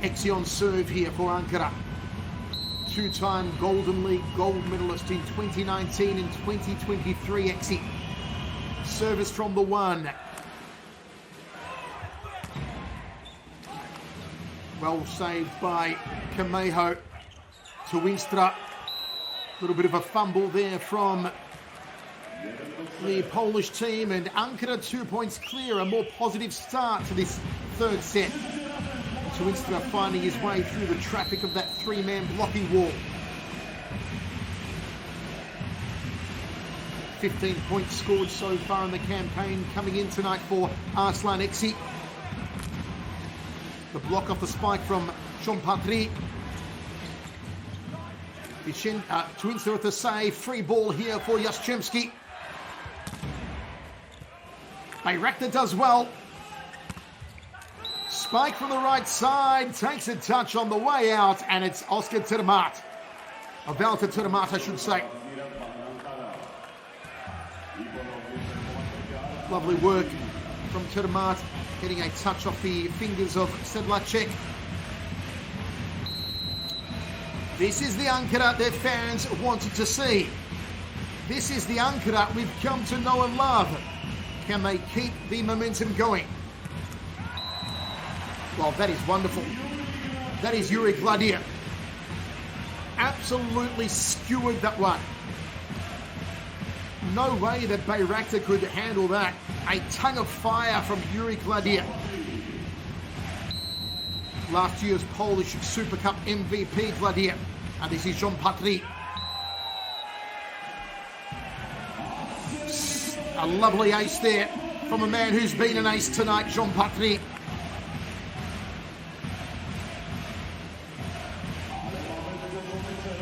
Yaschki on serve here for Ankara. Two-time Golden League gold medalist in 2019 and 2023, Yaschki. Service from the one. Well saved by Kameho to Winstra. A little bit of a fumble there from the Polish team, and Ankara 2 points clear. A more positive start to this third set. To Winstra finding his way through the traffic of that three-man blocking wall. 15 points scored so far in the campaign coming in tonight for Jastrzębski. The block off the spike from Jean Patry. To Winstra with the save. Free ball here for Jastrzębski. Bayraktar does well. Spike from the right side, takes a touch on the way out, and it's Oscar Termat. Walter Termat, I should say. Lovely work from Termat, getting a touch off the fingers of Sedlacek. This is the Ankara their fans wanted to see. This is the Ankara we've come to know and love. Can they keep the momentum going? Well, that is wonderful. That is Yuri Gladia. Absolutely skewered that one. No way that Bayraktar could handle that. A tongue of fire from Yuri Gladia. Last year's Polish Super Cup MVP Gladia. And this is Jean Patry. A lovely ace there from a man who's been an ace tonight, Jean Patry.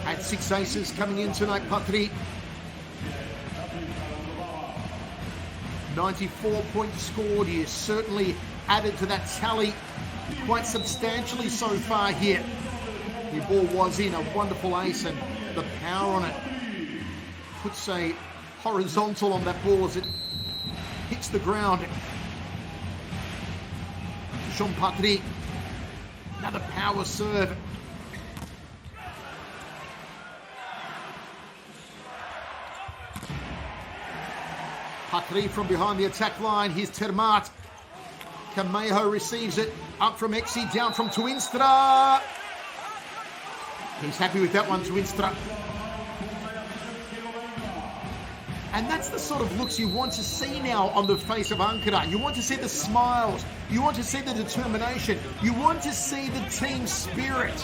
Had 6 aces coming in tonight, Patry. 94 points scored. He has certainly added to that tally quite substantially so far here. The ball was in, a wonderful ace, and the power on it puts a horizontal on that ball as it hits the ground. Jean Patry, another power serve. Patry from behind the attack line. Here's Termat. Kameho receives it. Up from Yaschki, down from Winstra. He's happy with that one, Winstra. And that's the sort of looks you want to see now on the face of Ankara. You want to see the smiles. You want to see the determination. You want to see the team spirit.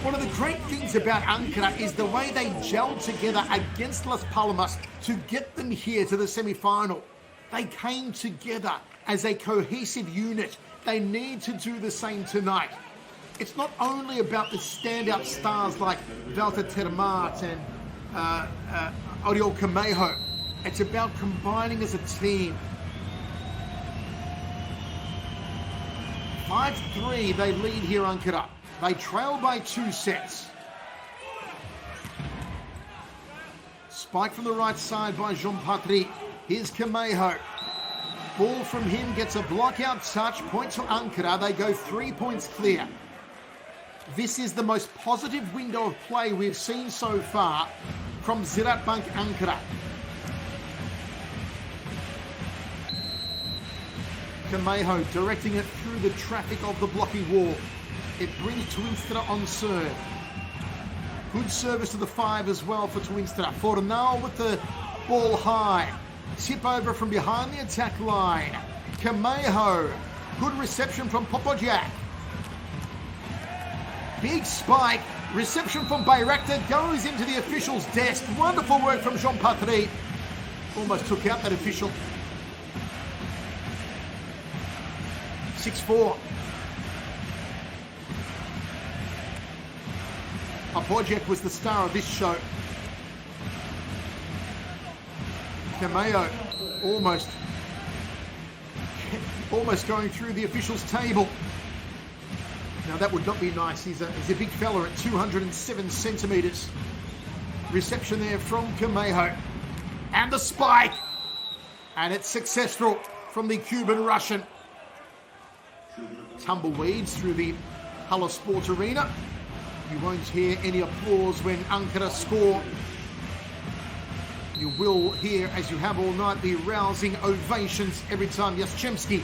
One of the great things about Ankara is the way they gelled together against Las Palmas to get them here to the semi-final. They came together as a cohesive unit. They need to do the same tonight. It's not only about the standout stars like Walter Termaat and Oriol Camejo. It's about combining as a team. 5-3, they lead here, Ankara. They trail by 2 sets. Spike from the right side by Jean Patry. Here's Camejo. Ball from him gets a block-out touch. Point to Ankara. They go 3 points clear. This is the most positive window of play we've seen so far from Ziraat Bank Ankara. Camejo directing it through the traffic of the blocking wall. It brings Twinstra on serve. Good service to the 5 as well for Twinstra. Fornal with the ball high. Tip over from behind the attack line. Camejo. Good reception from Popojak. Big spike. Reception from Bayraktar goes into the official's desk. Wonderful work from Jean Patry. Almost took out that official. 6-4. Popojak was the star of this show. Camejo almost going through the official's table. Now that would not be nice. He's a big fella at 207 centimeters. Reception there from Camejo. And the spike. And it's successful from the Cuban-Russian. Tumbleweeds through the Hala Sport Arena. You won't hear any applause when Ankara score. You will hear, as you have all night, the rousing ovations every time Jastrzębski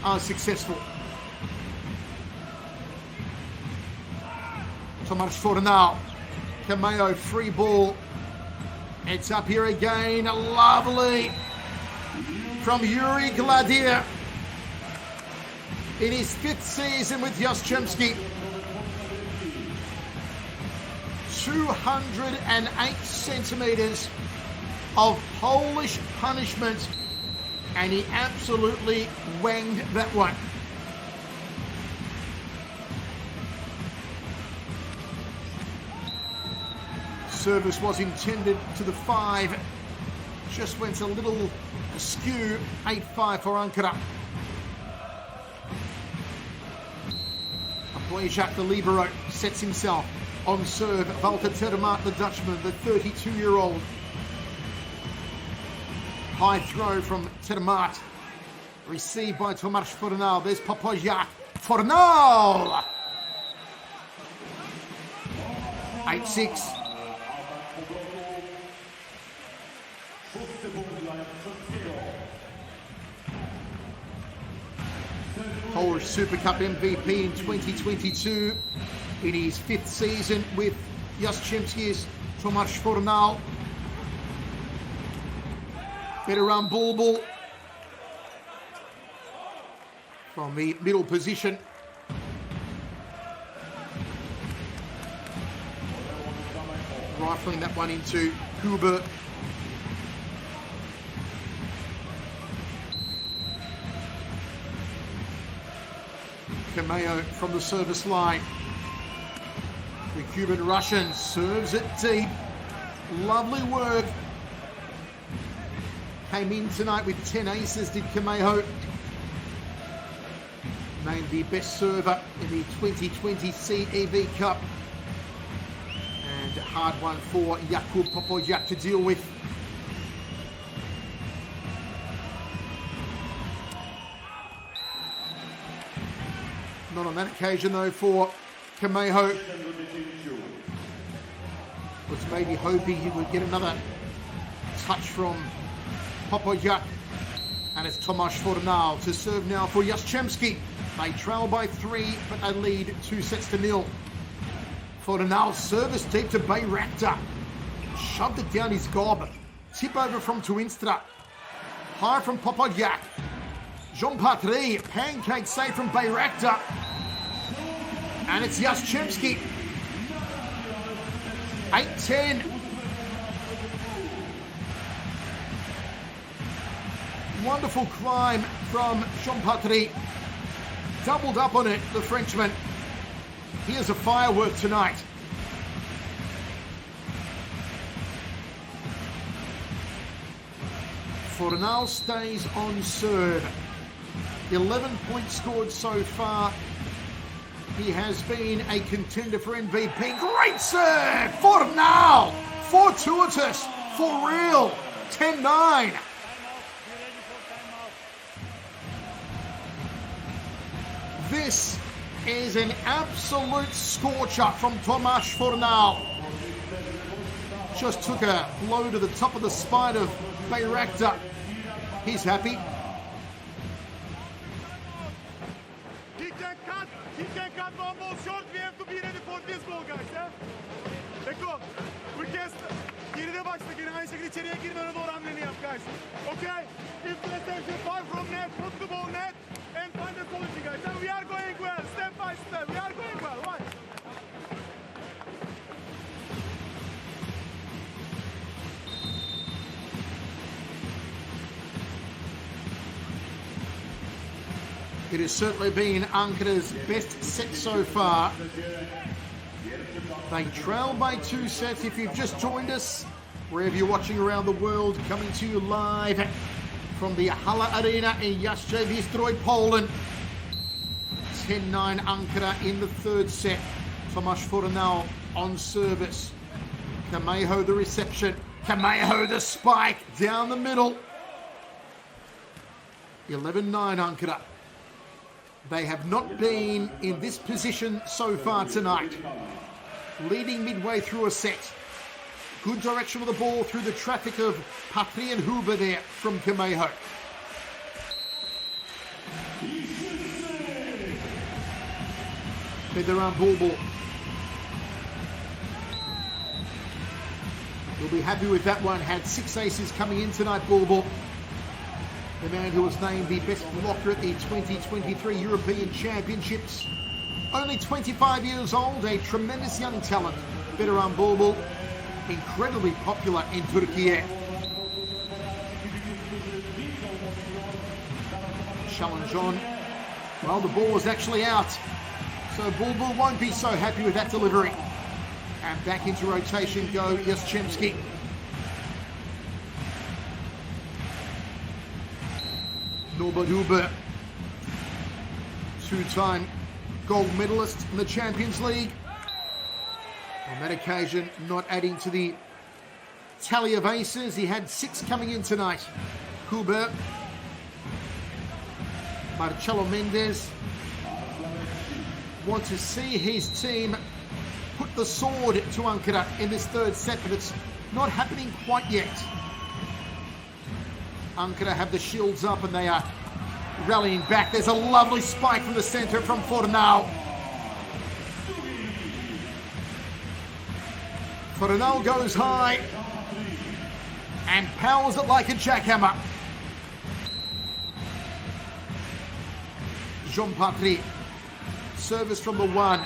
are successful. Tomasz Fornal. Camejo, free ball. It's up here again. Lovely. From Yuri Gladier. In his 5th season with Jastrzębski. 208 centimeters of Polish punishment, and he absolutely wanged that one. Service was intended to the 5, just went a little askew. 8-5 for Ankara. Popojak, the libero, sets himself on serve. Walter Termaat, the Dutchman, the 32-year-old. High throw from Termaat. Received by Tomasz Fornal. There's Popojak. Fornal! 8-6. Polish Super Cup MVP in 2022. In his 5th season with Jastrzębski's Tomasz Fornal. Better run Bulbul from the middle position. Rifling that one into Kuba. Camejo from the service line. The Cuban-Russian serves it deep. Lovely work. Came in tonight with 10 aces, did Camejo. Named the best server in the 2020 CEV Cup. And a hard one for Jakub Popojak to deal with. Not on that occasion though for Camejo. Was maybe hoping he would get another touch from Popojak. And it's Tomasz Fornal to serve now for Jastrzębski. They trail by 3, but they lead 2-0. Fornal service deep to Bayraktar. Shoved it down his gob. Tip over from Twinstra. High from Popojak. Jean Patry, pancake save from Bayraktar. And it's Jastrzębski. 8-10. Wonderful climb from Jean Patry. Doubled up on it, the Frenchman. Here's a firework tonight. Fornal stays on serve. 11 points scored so far. He has been a contender for MVP. Great serve! Fornal! Fortuitous! For real! 10-9. This is an absolute scorcher from Tomasz Fornal. Just took a blow to the top of the spine of Bayraktar. He's happy. He can cut one ball short. We have to be ready for this ball, guys. Eko, we can geride başla. Gene aynı şekilde içeriye girmene doğru hamleni yap, guys. Okay? If let's say you're far from net, put the ball net and find the solution, guys. And we are going well, step by step. We are going well. Watch. It has certainly been Ankara's best set so far. They trail by 2 sets. If you've just joined us, wherever you're watching around the world, coming to you live from the Hala Arena in Jastrzębie-Zdrój, Poland. 10-9 Ankara in the third set. Tomasz Fornal on service. Kamejo the reception. Kamejo the spike down the middle. 11-9 Ankara. They have not been in this position so far tonight. Leading midway through a set. Good direction of the ball through the traffic of Patry and Huber there from Kamejo. Bedran Bulbul. You'll be happy with that one. Had 6 aces coming in tonight, Bulbul. The man who was named the best blocker at the 2023 European Championships. Only 25 years old, a tremendous young talent. Bedran Bulbul, incredibly popular in Turkey. Challenge on. Well, the ball was actually out. So Bulbul won't be so happy with that delivery. And back into rotation go Jastrzębski. Norbert Huber, 2-time gold medalist in the Champions League. On that occasion, not adding to the tally of aces. He had 6 coming in tonight. Huber, Marcelo Mendes want to see his team put the sword to Ankara in this third set, but it's not happening quite yet. Ankara have the shields up and they are rallying back. There's a lovely spike from the center from Fornal. Fornal goes high and powers it like a jackhammer. Jean Patry, service from the 1.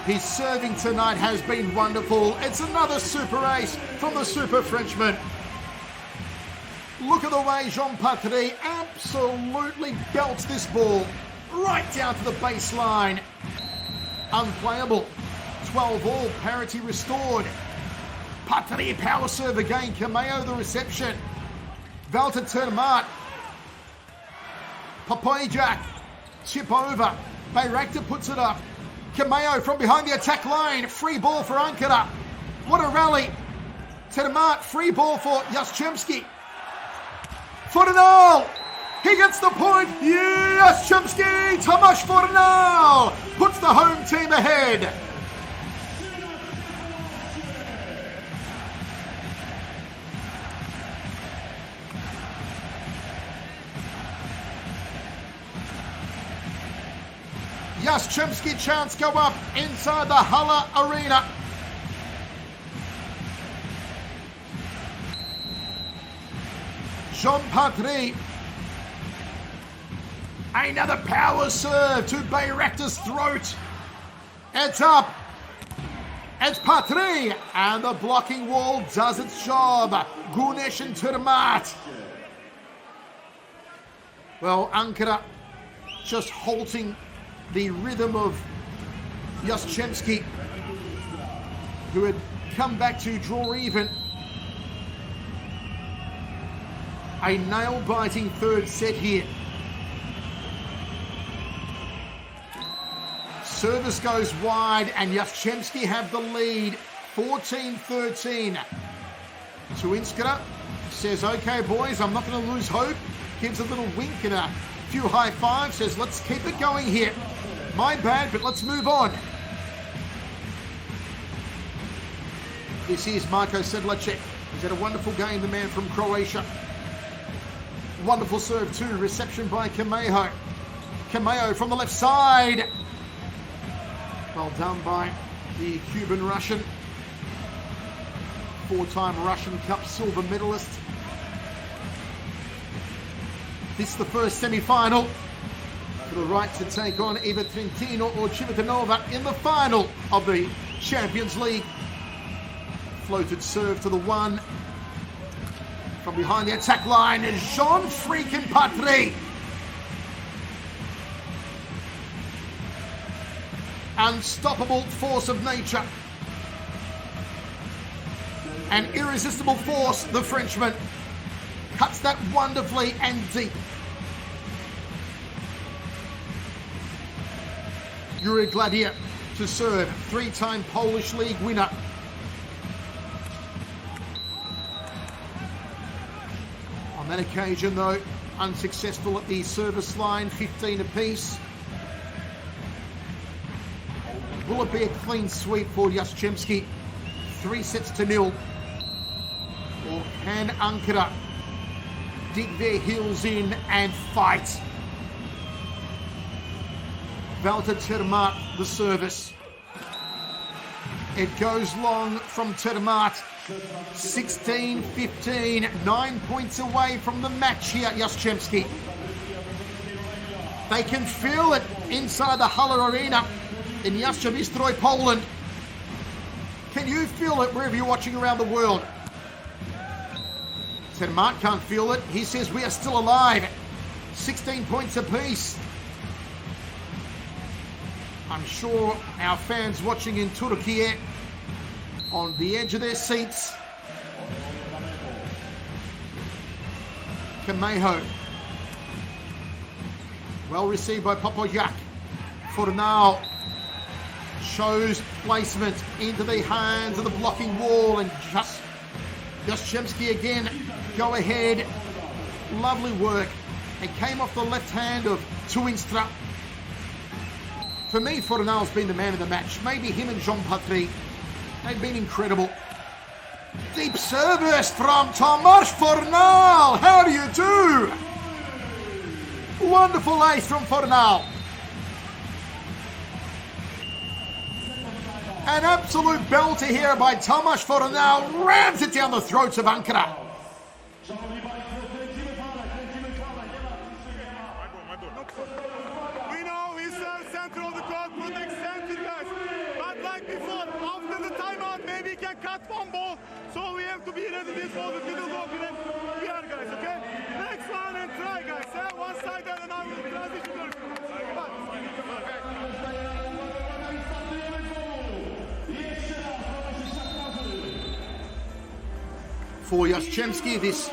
His serving tonight has been wonderful. It's another super ace from the super Frenchman. Look at the way Jean Patry absolutely belts this ball right down to the baseline. Unplayable. 12-all, parity restored. Patry power serve again. Kamejo the reception. Walter Termat. Papojak. Chip over. Bayraktar puts it up. Kamejo from behind the attack line. Free ball for Ankara. What a rally. Termat, free ball for Jastrzębski. Fornal! He gets the point! Jastrzębski! Tomasz Fornal puts the home team ahead. Jastrzębski chants go up inside the Hala Arena. Jean Patry. Another power serve to Bayraktar's throat. It's up. It's Patry. And the blocking wall does its job. Gunesh and Termat. Well, Ankara just halting the rhythm of Jastrzębski, who had come back to draw even. A nail-biting third set here. Service goes wide and Jastrzębski have the lead, 14-13. Tuinskara says, okay boys, I'm not going to lose hope. Gives a little wink and a few high fives, says let's keep it going here. My bad, but let's move on. This is Marko Sedlacek. He's had a wonderful game, the man from Croatia. Wonderful serve too, reception by Kameo. Kameo from the left side. Well done by the Cuban-Russian. Four-time Russian Cup silver medalist. This is the first semi-final for the right to take on either Trentino or Civitanova in the final of the Champions League. Floated serve to the one. From behind the attack line is Jean freaking Patry. Unstoppable force of nature. An irresistible force, the Frenchman. Cuts that wonderfully and deep. Yuri Gladier to serve, three-time Polish League winner. On that occasion, though, unsuccessful at the service line, 15 apiece. Will it be a clean sweep for Jastrzębski? 3-0. Or can Ankara dig their heels in and fight? Walter Termaat, the service. It goes long from Termaat. 16-15, 9 points away from the match here at Jastrzębski. They can feel it inside the Haller Arena in Jastrzębie-Zdrój, Poland. Can you feel it wherever you're watching around the world? Termaat can't feel it. He says we are still alive. 16 points apiece. I'm sure our fans watching in Turkey on the edge of their seats. Kameo. Well received by Popoyak. Fornal shows placement into the hands of the blocking wall, and Jastrzębski again go ahead. Lovely work. It came off the left hand of Tuinstra. For me, Fornal's been the man of the match. Maybe him and Jean Patry. They've been incredible. Deep service from Tomasz Fornal. How do you do? Wonderful ace from Fornal. An absolute belter here by Tomasz Fornal. Rams it down the throats of Ankara. We know he's center of the court, protects center, guys. But like before, after the timeout, maybe he can cut one ball. So we have to be ready this ball with middle block. We are, guys, okay? Next one and try, guys. One side and I will transition. For Jastrzębski, this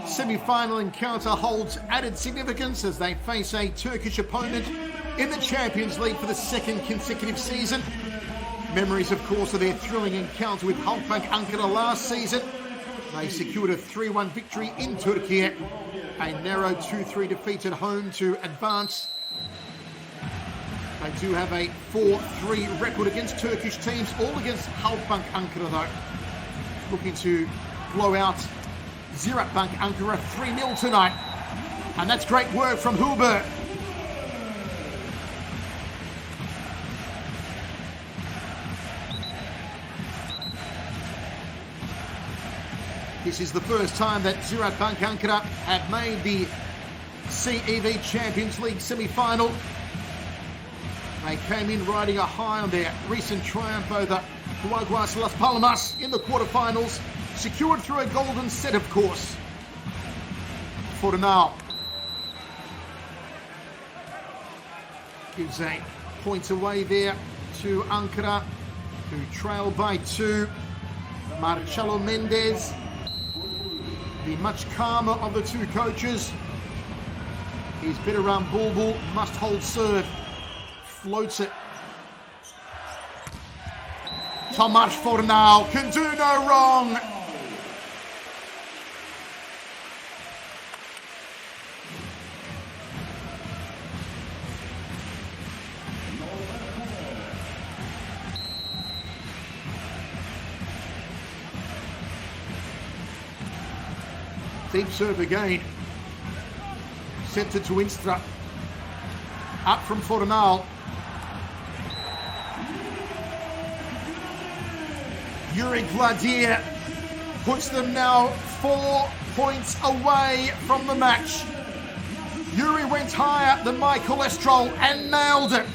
semi-final encounter holds added significance as they face a Turkish opponent in the Champions League for the second consecutive season. Memories, of course, of their thrilling encounter with Ziraat Bank Ankara last season. They secured a 3-1 victory in Turkey, a narrow 2-3 defeat at home to advance. They do have a 4-3 record against Turkish teams, all against Ziraat Bank Ankara though. Looking to blow out Ziraat Bank Ankara 3-0 tonight. And that's great work from Huber. This is the first time that Ziraat Bank Ankara have made the CEV Champions League semi-final. They came in riding a high on their recent triumph over Guaguas Las Palmas in the quarterfinals, secured through a golden set, of course. Fornal. Gives a point away there to Ankara, who trail by 2. Marcelo Mendes, the much calmer of the two coaches. He's been around Bulbul, must hold serve. Floats it. Tomasz Fornal can do no wrong. Deep serve again. Sent it to Instra. Up from Fornal. Yuri Gladier puts them now 4 points away from the match. Yuri went higher than my cholesterol and nailed it.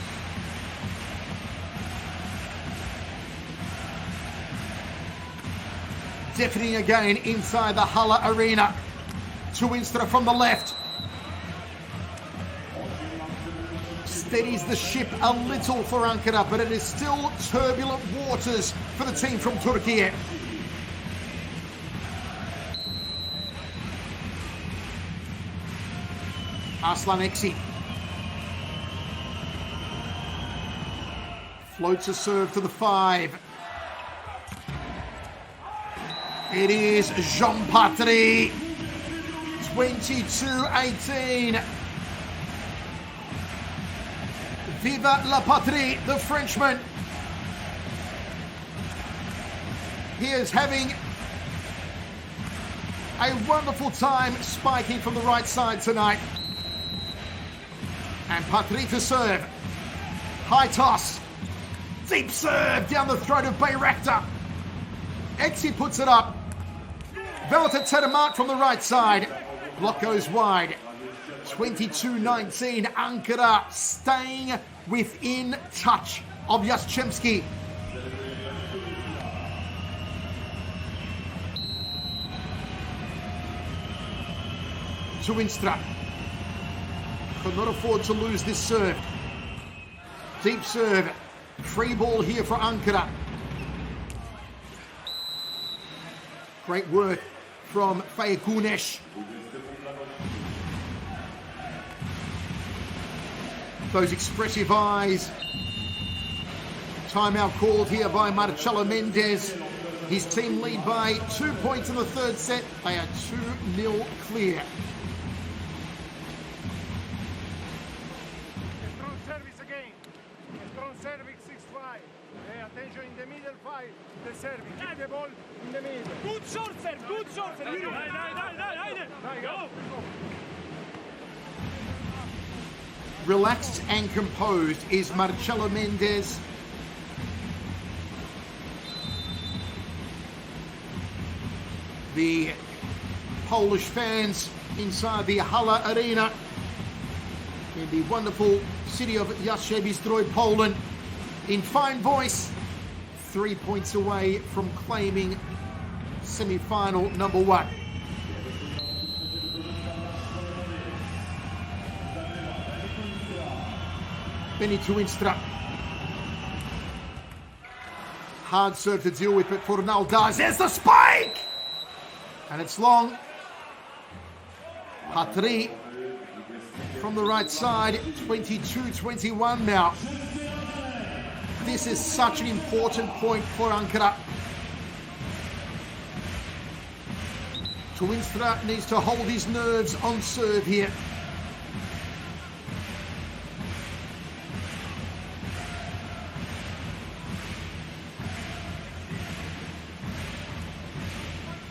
Deafening again inside the Hala Arena. To Instra from the left. Steadies the ship a little for Ankara, but it is still turbulent waters for the team from Turkey. Aslan Eksi floats a serve to the 5. It is Jean Patry. 22-18. Viva la patrie, the Frenchman. He is having a wonderful time spiking from the right side tonight. And Patry to serve. High toss. Deep serve down the throat of Bayraktar. Eksi puts it up. Velta Tedemark from the right side. Block goes wide. 22-19. Ankara staying within touch of Jastrzębski. To Instra. Could not afford to lose this serve. Deep serve. Free ball here for Ankara. Great work from Fayekunesh. Those expressive eyes. Timeout called here by Marcelo Mendes. His team lead by 2 points in the third set. They are 2-0 clear. Strong service again. Strong service 6-5. Pay attention in the middle 5. The service. Keep the ball in the middle. Good short serve, good short serve. Go. Relaxed and composed is Marcelo Mendes. The Polish fans inside the Hala Arena in the wonderful city of Jastrzębie-Zdrój, Poland, in fine voice, 3 points away from claiming semi-final number 1. Benny to Instra. Hard serve to deal with, but Fornal does. There's the spike! And it's long. Patry from the right side, 22-21 now. This is such an important point for Ankara. To Instra needs to hold his nerves on serve here.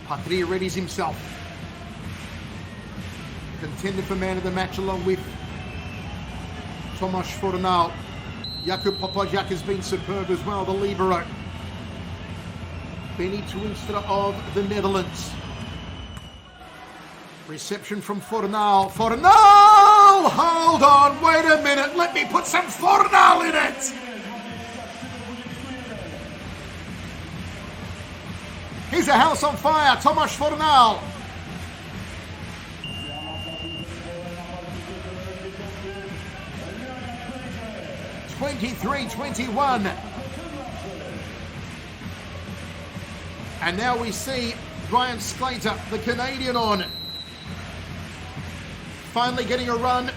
Patry readies himself. Contender for man of the match along with Tomasz Fornal. Jakub Popojak has been superb as well, the libero. Benny to Instra of the Netherlands. Reception from Fornal. Fornal! Hold on, wait a minute. Let me put some Fornal in it. Here's a house on fire, Tomasz Fornal. 23-21. And now we see Ryan Sclater, the Canadian, on. Finally getting a run.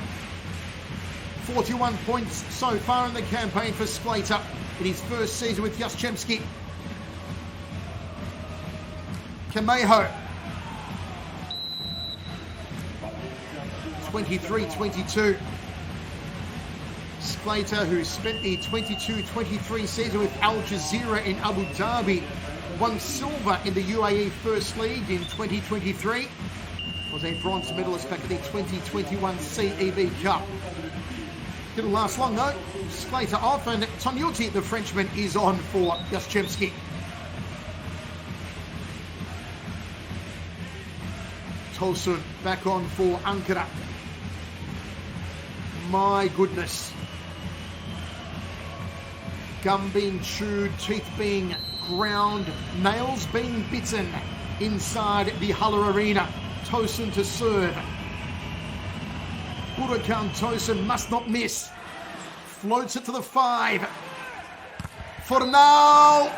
41 points so far in the campaign for Sclater in his first season with Jastrzębski. Kameho. 23-22. Sclater, who spent the 22-23 season with Al Jazeera in Abu Dhabi, won silver in the UAE First League in 2023. Was a bronze medalist back in the 2021 CEV Cup. Didn't last long though. Sclater off, and Tonyuti, the Frenchman, is on for Jastrzębski. Tosun back on for Ankara. My goodness. Gum being chewed, teeth being ground, nails being bitten inside the Haller Arena. Tosun to serve. Burakan Tosun must not miss. Floats it to the 5. For now,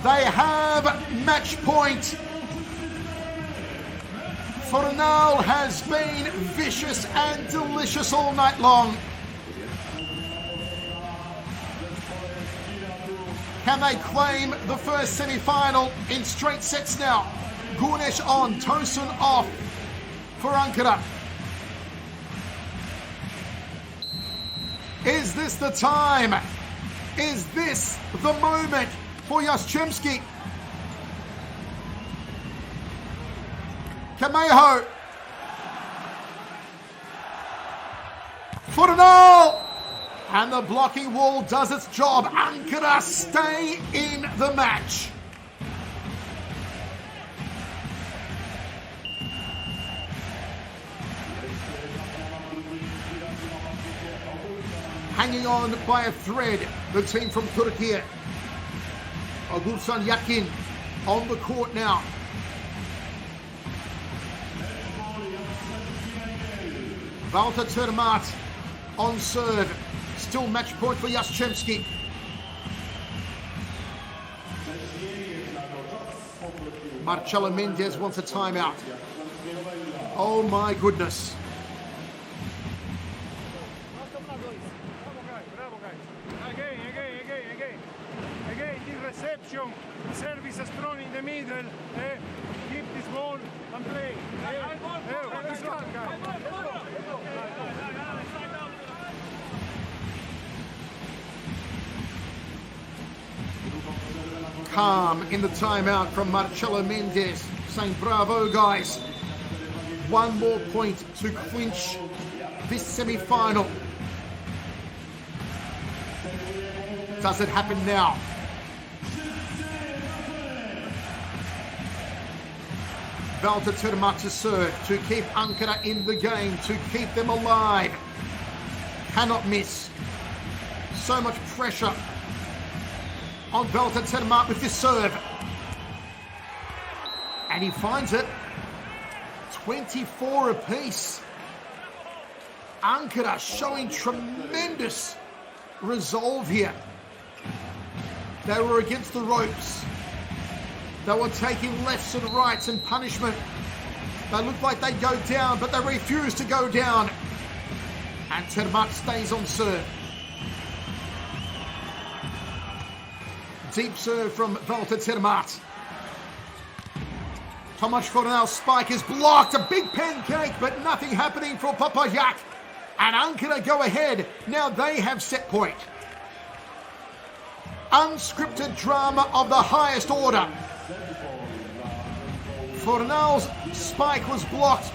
they have match point. Fornal has been vicious and delicious all night long. Can they claim the first semi-final in straight sets now? Gunesh on, Tosun off for Ankara. Is this the time? Is this the moment for Jastrzębski? Kameho. Fornal. And the blocking wall does its job. Ankara stay in the match. Hanging on by a thread, the team from Turkey. Ogulsan Yakin on the court now. Walter Termat on serve. Still match point for Jastrzębski. Marcelo Mendez wants a timeout. Oh my goodness. Again, the reception, the service is thrown in the middle. Keep this ball and play. Calm in the timeout from Marcelo Mendez, saying bravo guys. One more point to clinch this semi-final. Does it happen now? Walter Termat to serve, to keep Ankara in the game, to keep them alive. Cannot miss. So much pressure on Walter Termat with this serve. And he finds it. 24 apiece. Ankara showing tremendous resolve here. They were against the ropes. They were taking lefts and rights and punishment. They looked like they'd go down, but they refused to go down. And Termat stays on serve. Deep serve from Walter Termat. Tomasz Fornal's spike is blocked. A big pancake, but nothing happening for Papayak. And Ankara go ahead. Now they have set point. Unscripted drama of the highest order. Fornal's spike was blocked.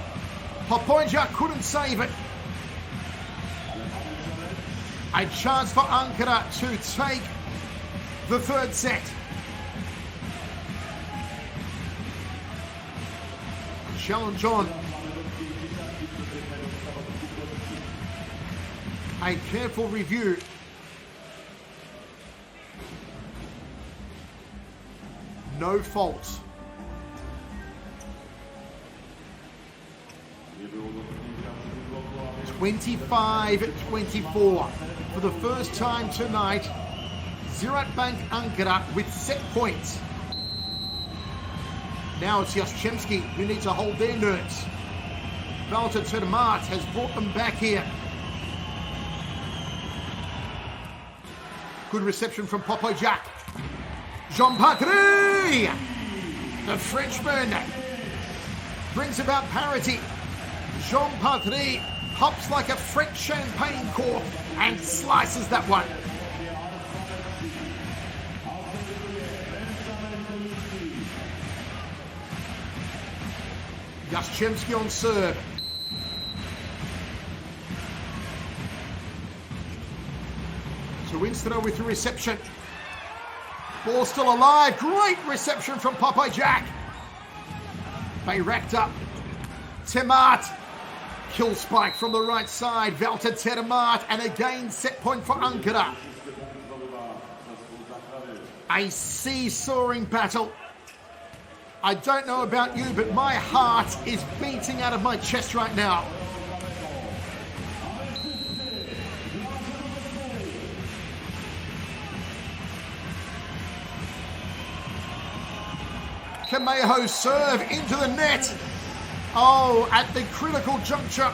Papayak couldn't save it. A chance for Ankara to take the third set. Challenge on. A careful review. No fault. 25-24. For the first time tonight, Ziraat Bank Ankara with set points. Now it's Jastrzębski who need to hold their nerves. Jean Patry has brought them back here. Good reception from Jack. Jean Patry! The Frenchman brings about parity. Jean Patry hops like a French champagne cork and slices that one. Jastrzębski on serve. Winston with the reception. Ball still alive. Great reception from Jack. They racked up. Temat. Kill spike from the right side. Valter Temat. And again set point for Ankara. A seesawing battle. I don't know about you, but my heart is beating out of my chest right now. Kameho serve into the net. Oh, at the critical juncture,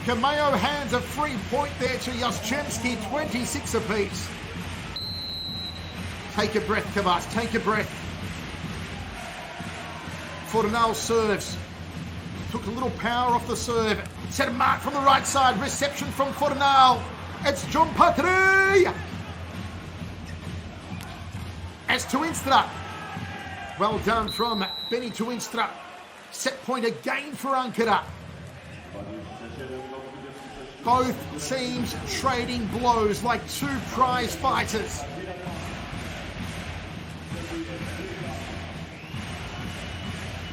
Kameho hands a free point there to Jastrzębski, 26 apiece. Take a breath, Kavas, take a breath. Fornal serves. Took a little power off the serve. Set a mark from the right side. Reception from Fornal. It's Jean Patry. As to Instra. Well done from Benny to Instra. Set point again for Ankara. Both teams trading blows like two prize fighters.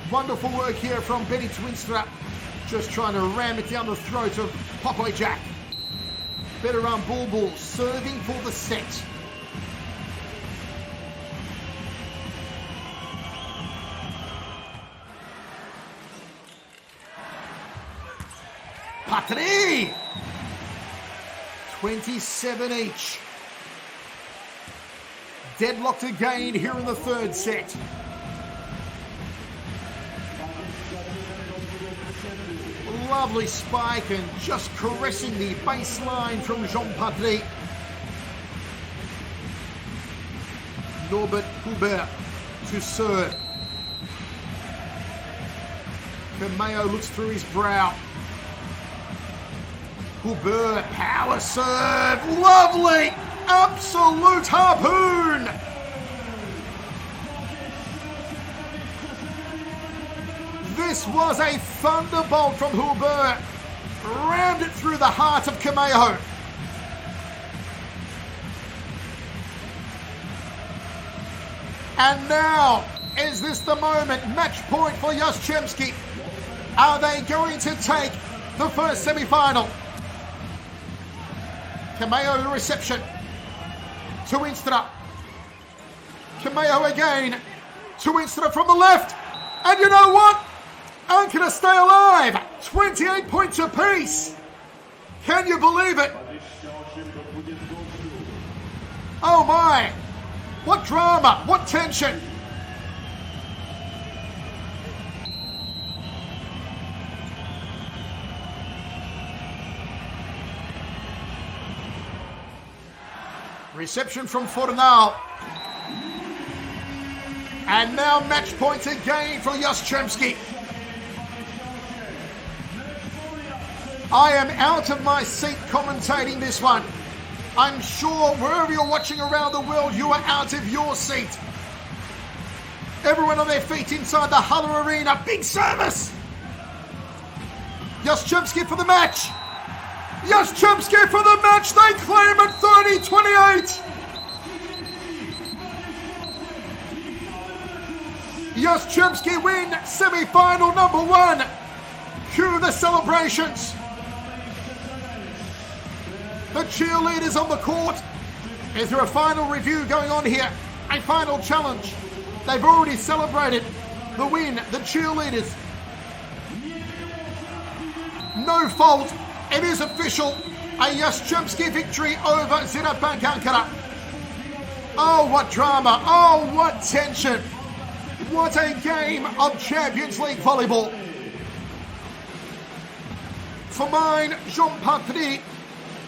Wonderful work here from Benny to Instra. Just trying to ram it down the throat of Jack. Better on Bulbul serving for the set. Patry! 27 each. Deadlocked again here in the third set. Lovely spike and just caressing the baseline from Jean Patry. Norbert Hubert to serve. Kameho looks through his brow. Hubert, power serve, lovely, absolute harpoon. This was a thunderbolt from Hubert. Rammed it through the heart of Kameho. And now, is this the moment? Match point for Jastrzębski. Are they going to take the first semi-final? Kameho the reception. To Instra. Kameho again. To Instra from the left. And you know what? Ankara stay alive. 28 points apiece. Can you believe it? Oh my. What drama. What tension. Reception from Fornal. And now match point again for Jastrzębski. I am out of my seat commentating this one. I'm sure wherever you're watching around the world, you are out of your seat. Everyone on their feet inside the Huller Arena. Big service. Jastrzębski for the match. Jastrzębski for the match. They claim at 30-28. Jastrzębski win semi-final number one. Cue the celebrations. The cheerleaders on the court. Is there a final review going on here? A final challenge. They've already celebrated the win. The cheerleaders. No fault. It is official. A Jastrzębski victory over Ziraat Bank Ankara. Oh, what drama. Oh, what tension. What a game of Champions League volleyball. For mine, Jean Patry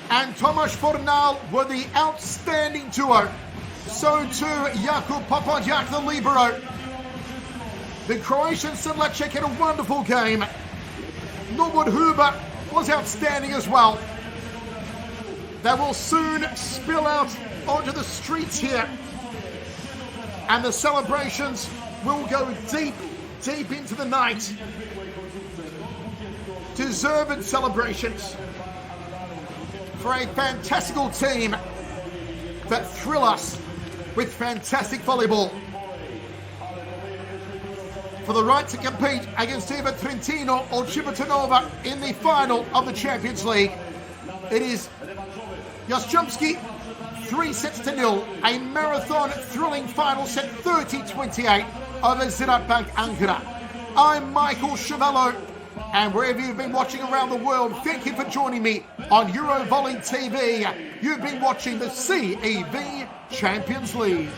and Tomasz Fornal were the outstanding duo. So too, Jakub Popoviak, the libero. The Croatian Sedlacek had a wonderful game. Norbert Huber was outstanding as well. They will soon spill out onto the streets here. And the celebrations will go deep, deep into the night. Deserved celebrations for a fantastical team that thrill us with fantastic volleyball. For the right to compete against either Trentino or Civitanova in the final of the Champions League, it is Jastrzębski 3-0, a marathon thrilling final set 30-28 over Ziraat Bank Ankara. I'm Michael Chavallo, and wherever you've been watching around the world, thank you for joining me on Eurovolley TV. You've been watching the CEV Champions League.